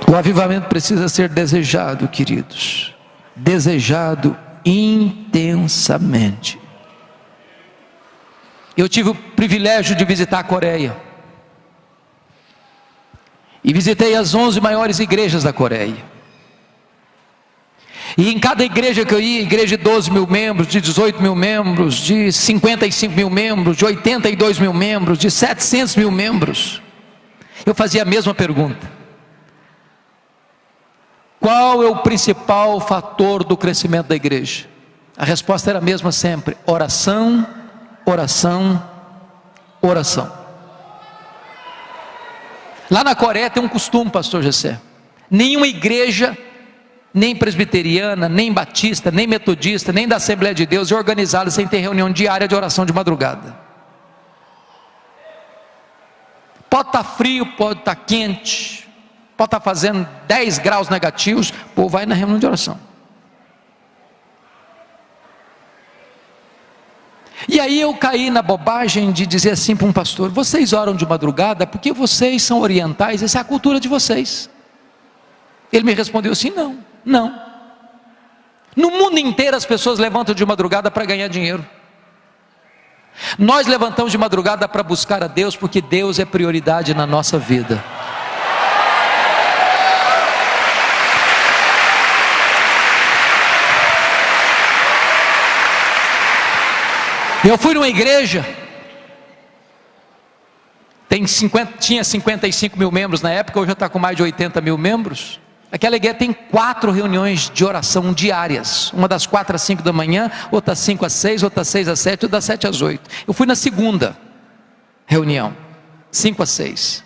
O avivamento precisa ser desejado, queridos, desejado intensamente. Eu tive o privilégio de visitar a Coreia, e visitei as 11 maiores igrejas da Coreia, e em cada igreja que eu ia, igreja de 12 mil membros, de 18 mil membros, de 55 mil membros, de 82 mil membros, de 700 mil membros, eu fazia a mesma pergunta: qual é o principal fator do crescimento da igreja? A resposta era a mesma sempre: oração, oração, oração. Lá na Coreia tem um costume, pastor Gessé: nenhuma igreja, nem presbiteriana, nem batista, nem metodista, nem da Assembleia de Deus é organizada sem ter reunião diária de oração de madrugada. Pode estar frio, pode estar quente, pode estar fazendo 10 graus negativos, pô, vai na reunião de oração. E aí eu caí na bobagem de dizer assim para um pastor: vocês oram de madrugada porque vocês são orientais, essa é a cultura de vocês. Ele me respondeu assim: não. No mundo inteiro as pessoas levantam de madrugada para ganhar dinheiro. Nós levantamos de madrugada para buscar a Deus, porque Deus é prioridade na nossa vida. Eu fui numa igreja, tinha 55 mil membros na época, hoje já está com mais de 80 mil membros. Aquela igreja tem 4 reuniões de oração diárias, uma das 4 às 5 da manhã, outra das 5 às 6, outra das 6 às 7, outra das 7 às 8. Eu fui na segunda reunião, 5 às 6.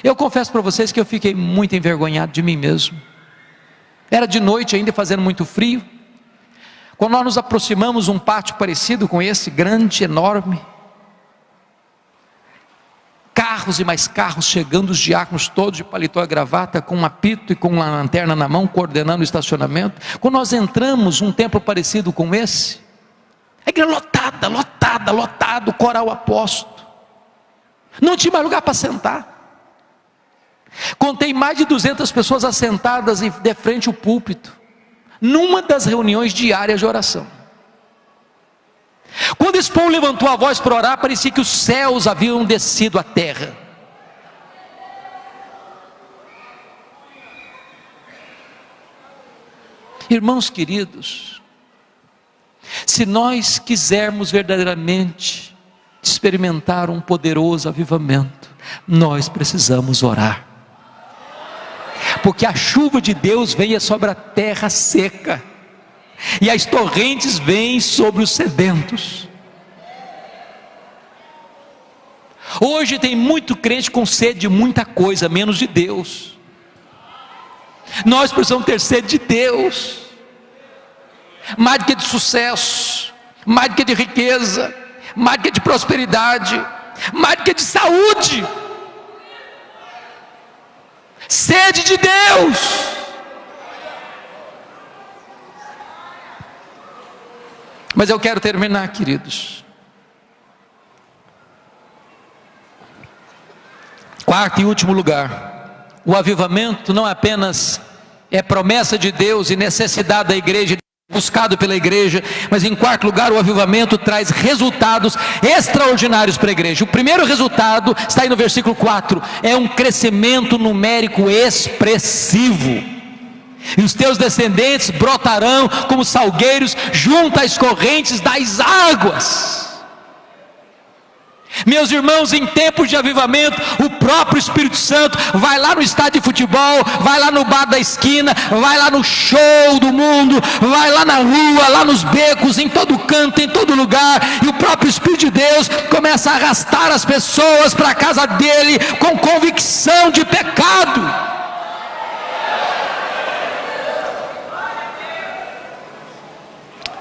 Eu confesso para vocês que eu fiquei muito envergonhado de mim mesmo. Era de noite ainda, fazendo muito frio. Quando nós nos aproximamos um pátio parecido com esse, grande, enorme, carros e mais carros chegando, os diáconos todos de paletó e gravata, com um apito e com uma lanterna na mão, coordenando o estacionamento. Quando nós entramos num templo parecido com esse, a igreja lotado, coral apóstolo, não tinha mais lugar para sentar. Contei mais de 200 pessoas assentadas de frente ao púlpito, numa das reuniões diárias de oração. Quando esse povo levantou a voz para orar, parecia que os céus haviam descido à terra. Irmãos queridos, se nós quisermos verdadeiramente experimentar um poderoso avivamento, nós precisamos orar, porque a chuva de Deus vem sobre a terra seca, e as torrentes vêm sobre os sedentos. Hoje tem muito crente com sede de muita coisa, menos de Deus. Nós precisamos ter sede de Deus, mais do que de sucesso, mais do que de riqueza, mais do que de prosperidade, mais do que de saúde. Sede de Deus. Mas eu quero terminar, queridos. Quarto e último lugar, o avivamento não apenas é promessa de Deus e necessidade da igreja, buscado pela igreja, mas em quarto lugar, o avivamento traz resultados extraordinários para a igreja. O primeiro resultado está aí no versículo 4, é um crescimento numérico expressivo. E os teus descendentes brotarão como salgueiros junto às correntes das águas. Meus irmãos, em tempos de avivamento, o próprio Espírito Santo vai lá no estádio de futebol, vai lá no bar da esquina, vai lá no show do mundo, vai lá na rua, lá nos becos, em todo canto, em todo lugar, e o próprio Espírito de Deus começa a arrastar as pessoas para a casa dele com convicção de pecado.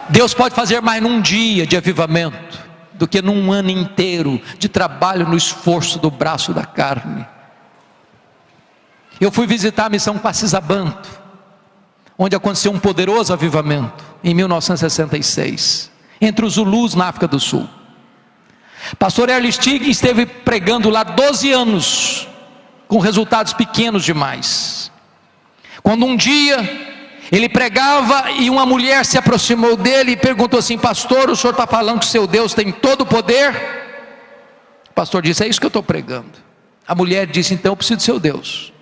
Deus pode fazer mais num dia de avivamento do que num ano inteiro de trabalho no esforço do braço da carne. Eu fui visitar a missão Quacisabanto, onde aconteceu um poderoso avivamento em 1966, entre os Zulus na África do Sul. Pastor Erlistig esteve pregando lá 12 anos, com resultados pequenos demais. Quando um dia ele pregava e uma mulher se aproximou dele e perguntou assim: pastor, o senhor está falando que seu Deus tem todo o poder? O pastor disse: é isso que eu estou pregando. A mulher disse: então eu preciso do seu Deus,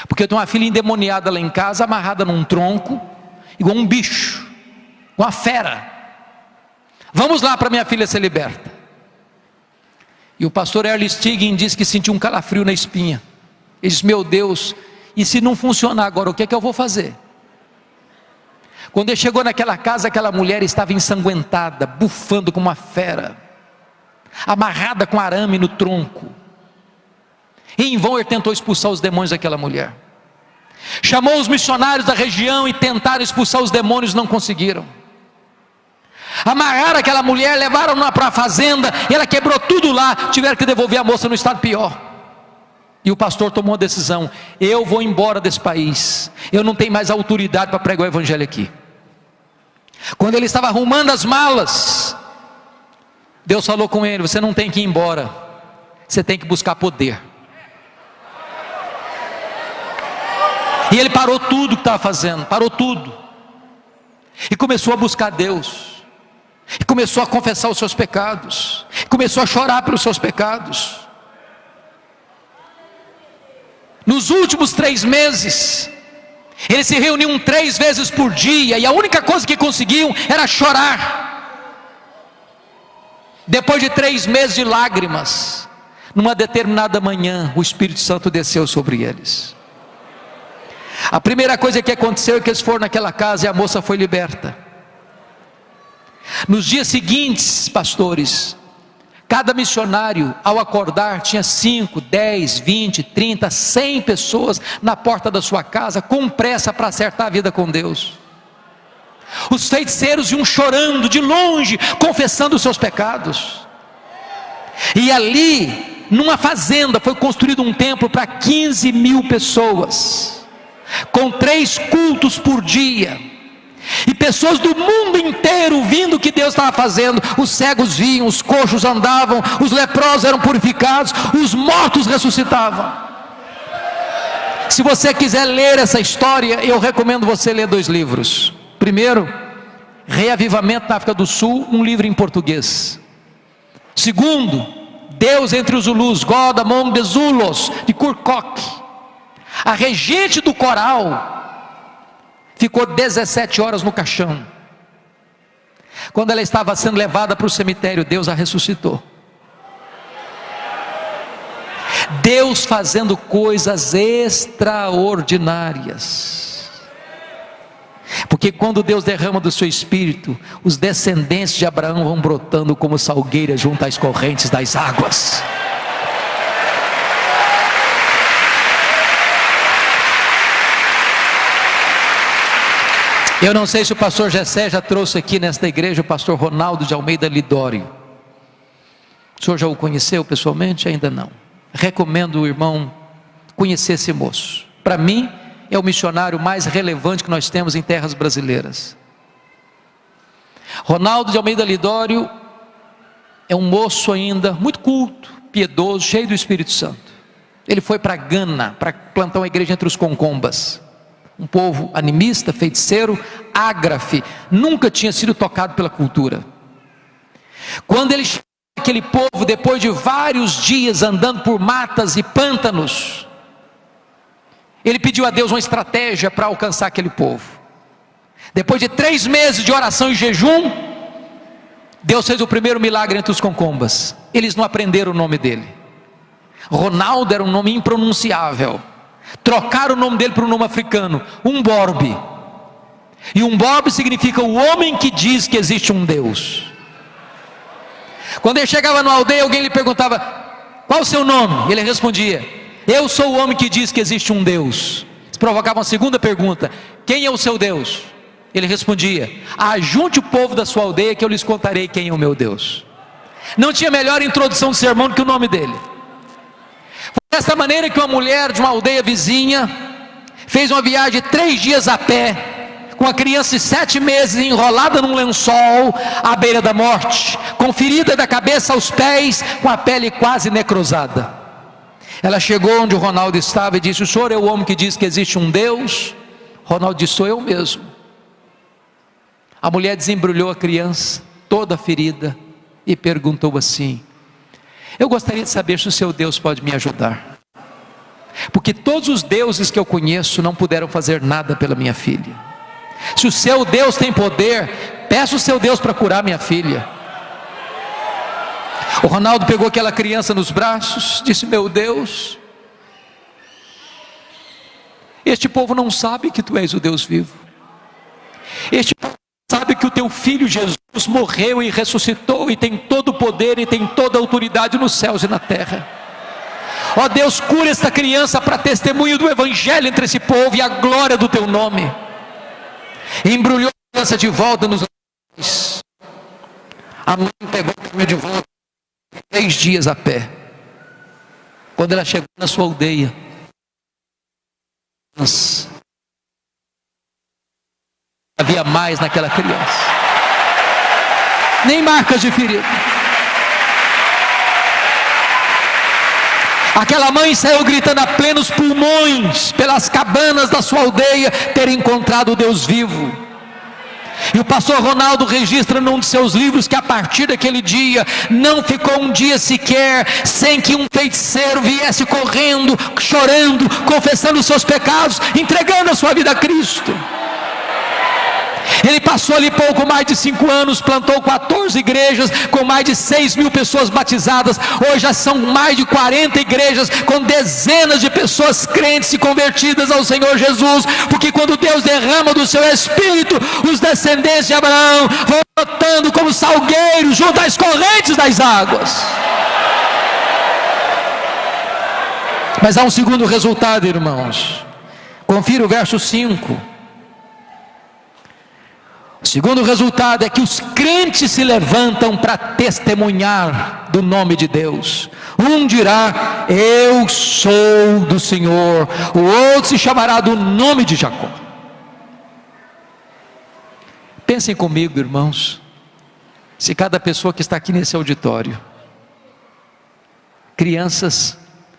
porque eu tenho uma filha endemoniada lá em casa, amarrada num tronco, igual um bicho, uma fera. Vamos lá para minha filha ser liberta. E o pastor Erlistig disse que sentiu um calafrio na espinha. Ele disse: meu Deus, e se não funcionar agora, o que é que eu vou fazer? Quando ele chegou naquela casa, aquela mulher estava ensanguentada, bufando como uma fera, amarrada com arame no tronco. E em vão ele tentou expulsar os demônios daquela mulher. Chamou os missionários da região e tentaram expulsar os demônios, não conseguiram. Amarraram aquela mulher, levaram-na para a fazenda, e ela quebrou tudo lá, tiveram que devolver a moça no estado pior. E o pastor tomou a decisão: eu vou embora desse país, eu não tenho mais autoridade para pregar o evangelho aqui. Quando ele estava arrumando as malas, Deus falou com ele: você não tem que ir embora, você tem que buscar poder. E ele parou tudo que estava fazendo, parou tudo, e começou a buscar Deus, e começou a confessar os seus pecados, começou a chorar pelos seus pecados. Nos últimos 3 meses, eles se reuniam 3 vezes por dia, e a única coisa que conseguiam era chorar. Depois de 3 meses de lágrimas, numa determinada manhã, o Espírito Santo desceu sobre eles. A primeira coisa que aconteceu é que eles foram naquela casa e a moça foi liberta. Nos dias seguintes, pastores, cada missionário, ao acordar, tinha 5, 10, 20, 30, 100 pessoas na porta da sua casa, com pressa para acertar a vida com Deus. Os feiticeiros iam chorando de longe, confessando os seus pecados. E ali, numa fazenda, foi construído um templo para 15 mil pessoas, com 3 cultos por dia. E pessoas do mundo inteiro vindo o que Deus estava fazendo. Os cegos viam, os coxos andavam, os leprosos eram purificados, os mortos ressuscitavam. Se você quiser ler essa história, eu recomendo você ler 2 livros. Primeiro, Reavivamento na África do Sul, um livro em português. Segundo, Deus entre os Zulus, God Among the Zulus, de Kurt Koch. A regente do coral ficou 17 horas no caixão. Quando ela estava sendo levada para o cemitério, Deus a ressuscitou. Deus fazendo coisas extraordinárias. Porque quando Deus derrama do seu espírito, os descendentes de Abraão vão brotando como salgueiras junto às correntes das águas. Eu não sei se o pastor Gessé já trouxe aqui nesta igreja o pastor Ronaldo de Almeida Lidório. O senhor já o conheceu pessoalmente? Ainda não. Recomendo o irmão conhecer esse moço. Para mim, é o missionário mais relevante que nós temos em terras brasileiras. Ronaldo de Almeida Lidório é um moço ainda muito culto, piedoso, cheio do Espírito Santo. Ele foi para Gana para plantar uma igreja entre os concombas. Um povo animista, feiticeiro, ágrafe, nunca tinha sido tocado pela cultura. Quando ele chegou naquele povo, depois de vários dias andando por matas e pântanos, ele pediu a Deus uma estratégia para alcançar aquele povo. Depois de 3 meses de oração e jejum, Deus fez o primeiro milagre entre os concombas. Eles não aprenderam o nome dele. Ronaldo era um nome impronunciável. Trocaram o nome dele para um nome africano, Umborbe. E Umborbe significa o homem que diz que existe um Deus. Quando ele chegava numa aldeia, alguém lhe perguntava: qual o seu nome? Ele respondia: eu sou o homem que diz que existe um Deus. Eles provocavam a segunda pergunta: quem é o seu Deus? Ele respondia: ajunte o povo da sua aldeia que eu lhes contarei quem é o meu Deus. Não tinha melhor introdução de sermão do que o nome dele. Foi dessa maneira que uma mulher de uma aldeia vizinha fez uma viagem de 3 dias a pé, com a criança de 7 meses enrolada num lençol à beira da morte, com ferida da cabeça aos pés, com a pele quase necrosada. Ela chegou onde o Ronaldo estava e disse: o senhor é o homem que diz que existe um Deus? Ronaldo disse: sou eu mesmo. A mulher desembrulhou a criança, toda ferida, e perguntou assim: eu gostaria de saber se o seu Deus pode me ajudar, porque todos os deuses que eu conheço não puderam fazer nada pela minha filha. Se o seu Deus tem poder, peça o seu Deus para curar minha filha. O Ronaldo pegou aquela criança nos braços, disse: meu Deus, este povo não sabe que tu és o Deus vivo. Este povo sabe que o teu filho Jesus morreu e ressuscitou, e tem todo o poder e tem toda a autoridade nos céus e na terra. Ó Deus, cura esta criança para testemunho do evangelho entre esse povo e a glória do teu nome. E embrulhou a criança de volta nos braços. A mãe pegou a criança de volta, 3 dias a pé. Quando ela chegou na sua aldeia, havia mais naquela criança, nem marcas de ferida. Aquela mãe saiu gritando a plenos pulmões pelas cabanas da sua aldeia ter encontrado o Deus vivo. E o pastor Ronaldo registra num de seus livros que a partir daquele dia não ficou um dia sequer sem que um feiticeiro viesse correndo, chorando, confessando os seus pecados, entregando a sua vida a Cristo. Ele passou ali pouco mais de 5 anos, plantou 14 igrejas, com mais de 6.000 pessoas batizadas. Hoje já são mais de 40 igrejas, com dezenas de pessoas crentes e convertidas ao Senhor Jesus, porque quando Deus derrama do seu Espírito, os descendentes de Abraão vão brotando como salgueiros junto às correntes das águas. Mas há um segundo resultado, irmãos. Confira o verso 5. O segundo resultado é que os crentes se levantam para testemunhar do nome de Deus. Um dirá: eu sou do Senhor. O outro se chamará do nome de Jacó. Pensem comigo, irmãos, se cada pessoa que está aqui nesse auditório, crianças,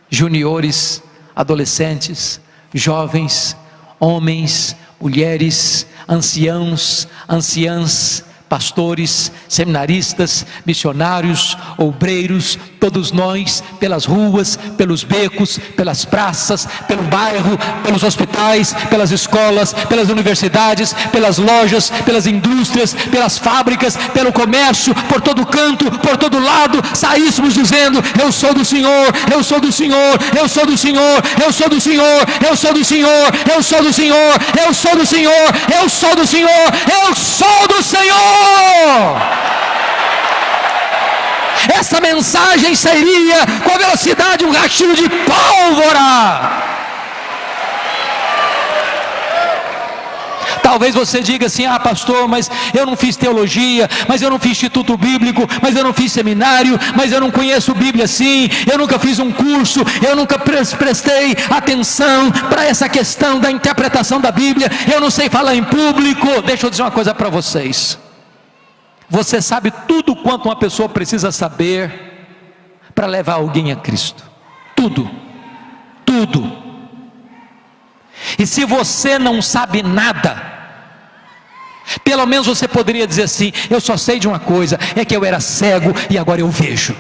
juniores, adolescentes, jovens, homens, mulheres, anciãos, anciãs, pastores, seminaristas, missionários, obreiros, todos nós, pelas ruas, pelos becos, pelas praças, pelo bairro, pelos hospitais, pelas escolas, pelas universidades, pelas lojas, pelas indústrias, pelas fábricas, pelo comércio, por todo canto, por todo lado, saíssemos dizendo: eu sou do Senhor, eu sou do Senhor, eu sou do Senhor, eu sou do Senhor, eu sou do Senhor, eu sou do Senhor, eu sou do Senhor, eu sou do Senhor, eu sou do Senhor. Essa mensagem seria com a velocidade de um rastilho de pólvora. Talvez você diga assim: ah, pastor, mas eu não fiz teologia, mas eu não fiz instituto bíblico, mas eu não fiz seminário, mas eu não conheço Bíblia assim, eu nunca fiz um curso, eu nunca prestei atenção para essa questão da interpretação da Bíblia, eu não sei falar em público. Deixa eu dizer uma coisa para vocês: você sabe tudo quanto uma pessoa precisa saber para levar alguém a Cristo. Tudo. Tudo. E se você não sabe nada, pelo menos você poderia dizer assim: eu só sei de uma coisa, é que eu era cego e agora eu vejo.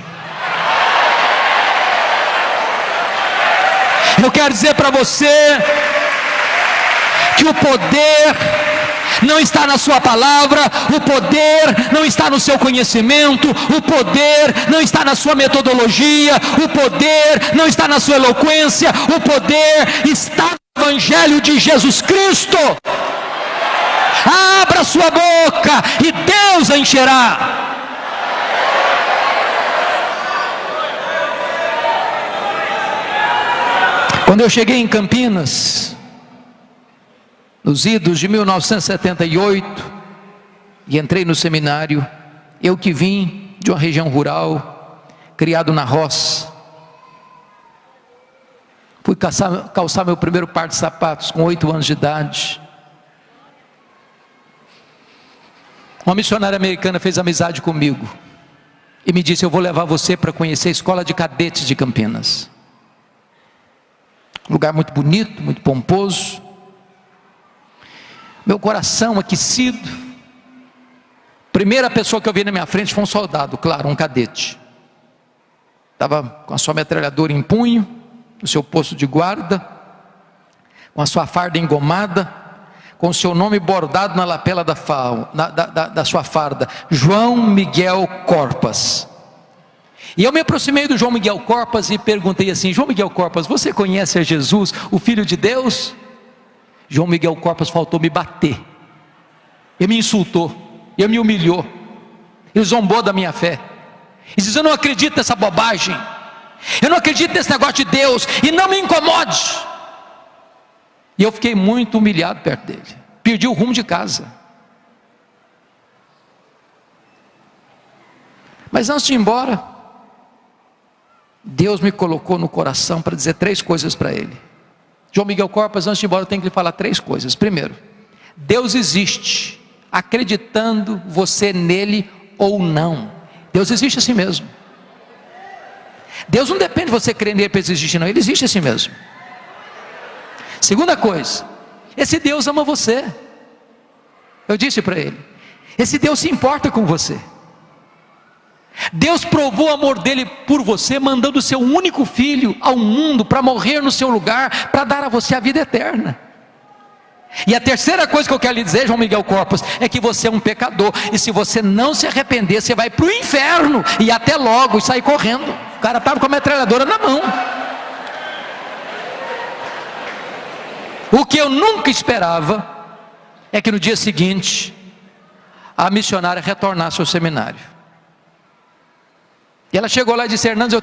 Eu quero dizer para você que o poder não está na sua palavra, o poder não está no seu conhecimento, o poder não está na sua metodologia, o poder não está na sua eloquência, o poder está no Evangelho de Jesus Cristo. Abra sua boca e Deus a encherá. Quando eu cheguei em Campinas, Nos idos de 1978, e entrei no seminário, eu que vim de uma região rural, criado na roça, fui calçar meu primeiro par de sapatos com 8 anos de idade. Uma missionária americana fez amizade comigo e me disse: eu vou levar você para conhecer a escola de cadetes de Campinas. Lugar muito bonito, muito pomposo. Meu coração aquecido. Primeira pessoa que eu vi na minha frente foi um soldado, claro, um cadete. Estava com a sua metralhadora em punho, no seu posto de guarda, com a sua farda engomada, com o seu nome bordado na lapela da sua farda: João Miguel Corpas. E eu me aproximei do João Miguel Corpas e perguntei assim: João Miguel Corpas, você conhece a Jesus, o Filho de Deus? João Miguel Corpas faltou me bater, ele me insultou, ele me humilhou, ele zombou da minha fé. Ele disse: eu não acredito nessa bobagem, eu não acredito nesse negócio de Deus, e não me incomode. E eu fiquei muito humilhado perto dele, perdi o rumo de casa. Mas antes de ir embora, Deus me colocou no coração para dizer 3 coisas para ele. João Miguel Corpas, antes de ir embora, eu tenho que lhe falar 3 coisas. Primeiro, Deus existe, acreditando você nele ou não. Deus existe assim mesmo. Deus não depende de você crer nele para existir, não. Ele existe assim mesmo. Segunda coisa, esse Deus ama você. Eu disse para ele: esse Deus se importa com você. Deus provou o amor dele por você, mandando o seu único filho ao mundo para morrer no seu lugar, para dar a você a vida eterna. E a terceira coisa que eu quero lhe dizer, João Miguel Corpas, é que você é um pecador, e se você não se arrepender, você vai para o inferno, e até logo, e sair correndo. O cara estava com a metralhadora na mão. O que eu nunca esperava é que no dia seguinte a missionária retornasse ao seminário. E ela chegou lá e disse: Hernandes,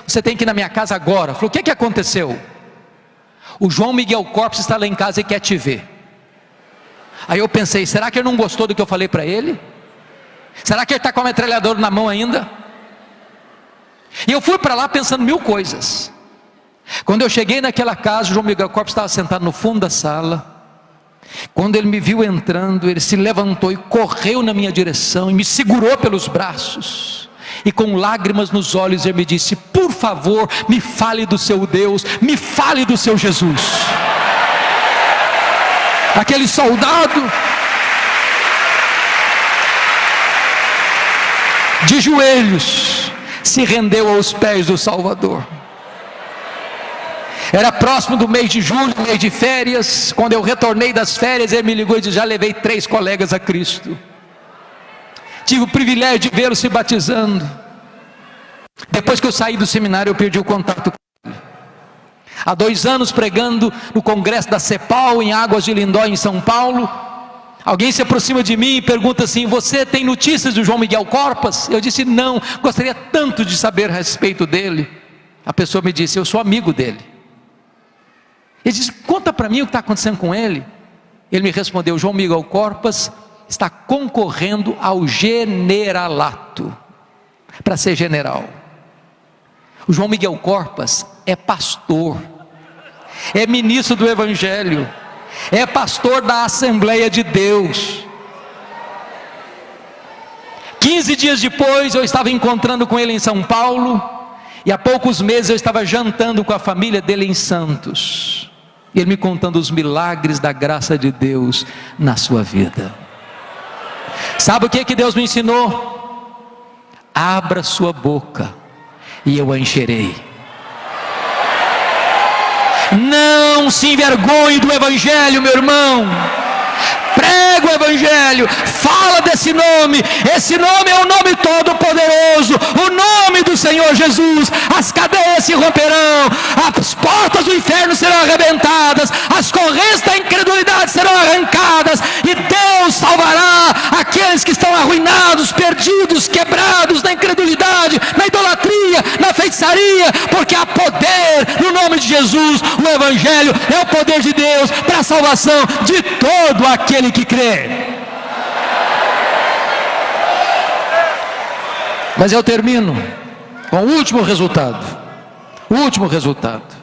você tem que ir na minha casa agora. Falou: o que aconteceu? O João Miguel Corpas está lá em casa e quer te ver. Aí eu pensei: será que ele não gostou do que eu falei para ele? Será que ele está com a metralhadora na mão ainda? E eu fui para lá pensando 1000 coisas. Quando eu cheguei naquela casa, o João Miguel Corpas estava sentado no fundo da sala. Quando ele me viu entrando, ele se levantou e correu na minha direção e me segurou pelos braços, e com lágrimas nos olhos ele me disse: por favor, me fale do seu Deus, me fale do seu Jesus. Aquele soldado de joelhos se rendeu aos pés do Salvador. Era próximo do mês de julho, mês de férias. Quando eu retornei das férias, ele me ligou e disse: já levei 3 colegas a Cristo. Tive o privilégio de vê-lo se batizando. Depois que eu saí do seminário, eu perdi o contato com ele. Há 2 anos, pregando no congresso da CEPAL, em Águas de Lindóia, em São Paulo, alguém se aproxima de mim e pergunta assim: você tem notícias do João Miguel Corpas? Eu disse: não, gostaria tanto de saber a respeito dele. A pessoa me disse: eu sou amigo dele. Ele disse: conta para mim o que está acontecendo com ele. Ele me respondeu: João Miguel Corpas está concorrendo ao generalato, para ser general. O João Miguel Corpas é pastor, é ministro do Evangelho, é pastor da Assembleia de Deus. 15 dias depois eu estava encontrando com ele em São Paulo, e há poucos meses eu estava jantando com a família dele em Santos, e ele me contando os milagres da graça de Deus na sua vida. Sabe o que Deus me ensinou? Abra sua boca e eu a encherei. Não se envergonhe do Evangelho, meu irmão. Prega o Evangelho, fala desse nome. Esse nome é o nome todo poderoso, o nome do Senhor Jesus. As cadeias se romperão, as portas do inferno serão arrebentadas, as correntes da incredulidade serão arrancadas, e Deus salvará aqueles que estão arruinados, perdidos, quebrados na incredulidade, na idolatria, na feitiçaria, porque há poder no no nome de Jesus. O Evangelho é o poder de Deus para a salvação de todo aquele que crê. Mas eu termino com o último resultado. O último resultado.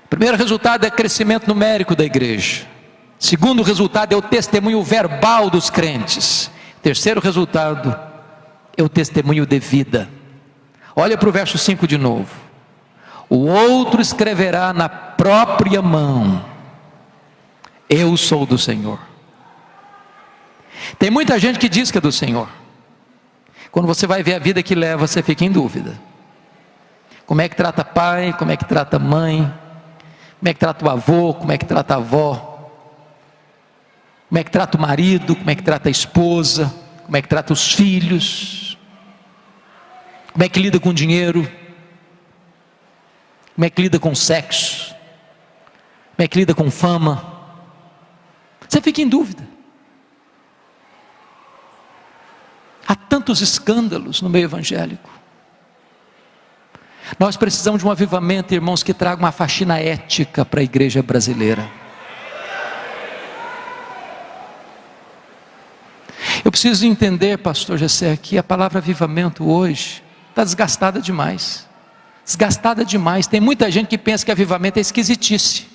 O primeiro resultado é crescimento numérico da igreja. O segundo resultado é o testemunho verbal dos crentes. O terceiro resultado é o testemunho de vida. Olha para o verso 5 de novo. O outro escreverá na própria mão: eu sou do Senhor. Tem muita gente que diz que é do Senhor. Quando você vai ver a vida que leva, você fica em dúvida. Como é que trata pai, como é que trata mãe, como é que trata o avô, como é que trata a avó, como é que trata o marido, como é que trata a esposa, como é que trata os filhos, como é que lida com o dinheiro, como é que lida com o sexo, como é que lida com fama. Você fica em dúvida. Há tantos escândalos no meio evangélico. Nós precisamos de um avivamento, irmãos, que traga uma faxina ética para a igreja brasileira. Eu preciso entender, pastor Gessé, que a palavra avivamento hoje está desgastada demais. Desgastada demais. Tem muita gente que pensa que avivamento é esquisitice,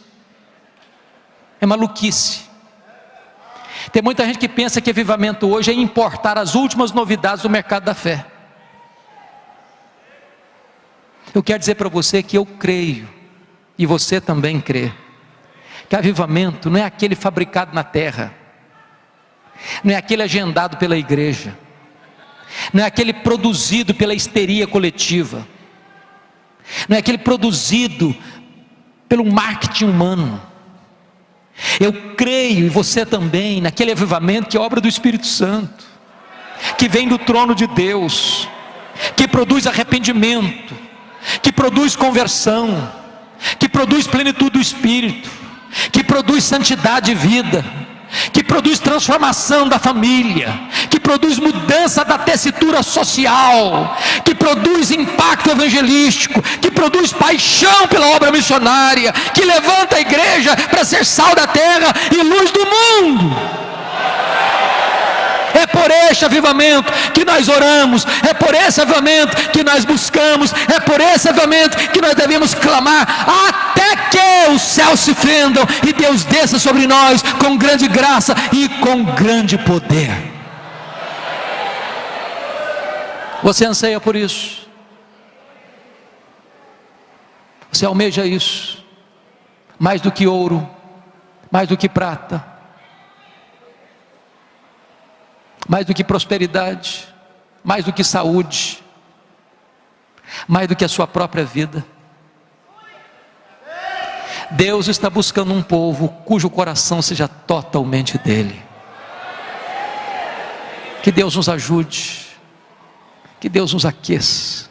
é maluquice. Tem muita gente que pensa que avivamento hoje é importar as últimas novidades do mercado da fé. Eu quero dizer para você que eu creio, e você também crê, que avivamento não é aquele fabricado na terra, não é aquele agendado pela igreja, não é aquele produzido pela histeria coletiva, não é aquele produzido pelo marketing humano. Eu creio, e você também, naquele avivamento que é obra do Espírito Santo, que vem do trono de Deus, que produz arrependimento, que produz conversão, que produz plenitude do Espírito, que produz santidade e vida, que produz transformação da família, que produz mudança da tessitura social, que produz impacto evangelístico, que produz paixão pela obra missionária, que levanta a igreja para ser sal da terra e luz do mundo. É por este avivamento que nós oramos, é por esse avivamento que nós buscamos, é por esse avivamento que nós devemos clamar, até que os céus se fendam e Deus desça sobre nós com grande graça e com grande poder. Você anseia por isso? Você almeja isso? Mais do que ouro, mais do que prata, mais do que prosperidade, mais do que saúde, mais do que a sua própria vida. Deus está buscando um povo cujo coração seja totalmente dele. Que Deus nos ajude, que Deus nos aqueça,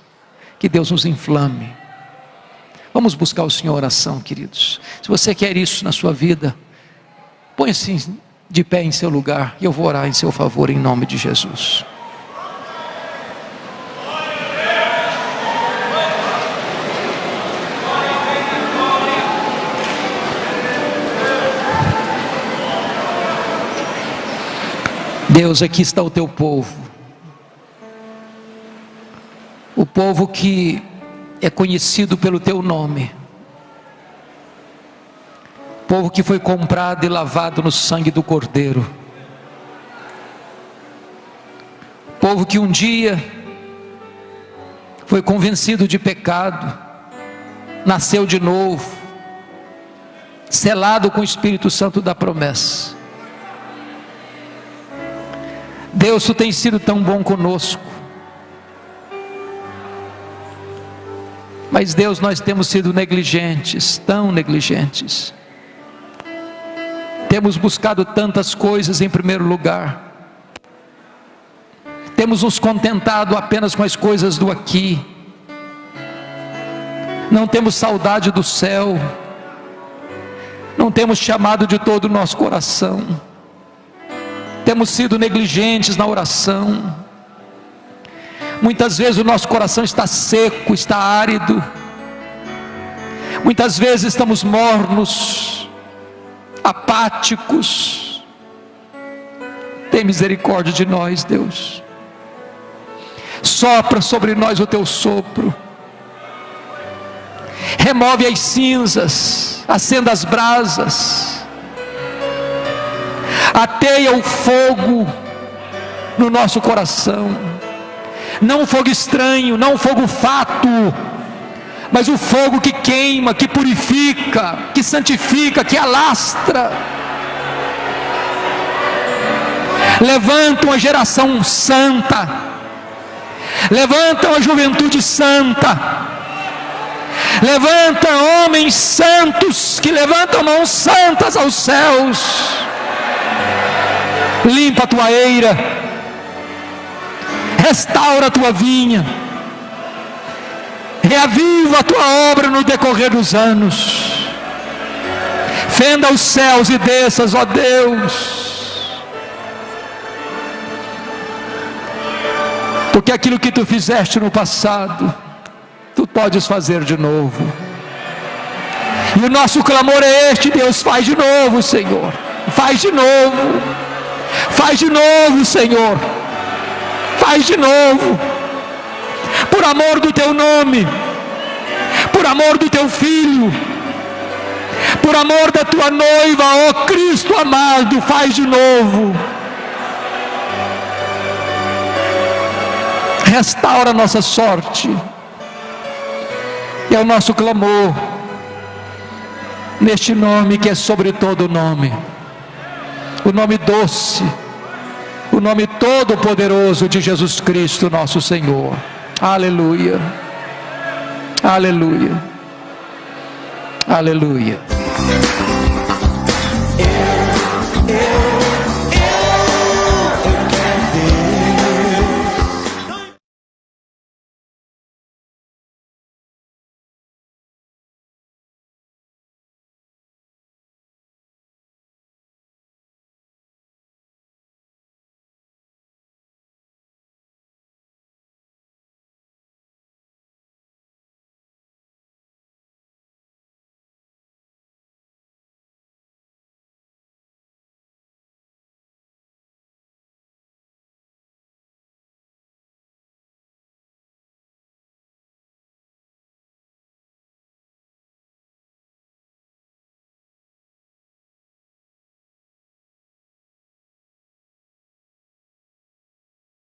que Deus nos inflame. Vamos buscar o Senhor em oração, queridos. Se você quer isso na sua vida, põe-se de pé em seu lugar, e eu vou orar em seu favor em nome de Jesus. Deus, aqui está o teu povo, o povo que é conhecido pelo teu nome, povo que foi comprado e lavado no sangue do Cordeiro, povo que um dia foi convencido de pecado, nasceu de novo, selado com o Espírito Santo da promessa. Deus, tu tens sido tão bom conosco, mas Deus, nós temos sido negligentes, tão negligentes. Temos buscado tantas coisas em primeiro lugar, temos nos contentado apenas com as coisas do aqui, não temos saudade do céu, não temos chamado de todo o nosso coração, temos sido negligentes na oração. Muitas vezes o nosso coração está seco, está árido, Muitas vezes estamos mornos, apáticos. Tem misericórdia de nós, Deus. Sopra sobre nós o teu sopro. Remove as cinzas, acenda as brasas. Ateia o fogo no nosso coração. Não um fogo estranho, não um fogo fato, mas o fogo que queima, que purifica, que santifica, que alastra. Levanta uma geração santa, levanta uma juventude santa, levanta homens santos que levantam mãos santas aos céus. Limpa a tua eira, restaura a tua vinha, reaviva a tua obra no decorrer dos anos. Fenda os céus e desças, ó Deus, porque aquilo que tu fizeste no passado, tu podes fazer de novo. E o nosso clamor é este: Deus, faz de novo, Senhor, faz de novo, faz de novo, Senhor, faz de novo, por amor do teu nome, por amor do teu filho, por amor da tua noiva, ó Cristo amado, faz de novo. Restaura a nossa sorte. É o nosso clamor, neste nome que é sobre todo nome, o nome doce, o nome todo poderoso de Jesus Cristo nosso Senhor. Aleluia, aleluia, aleluia.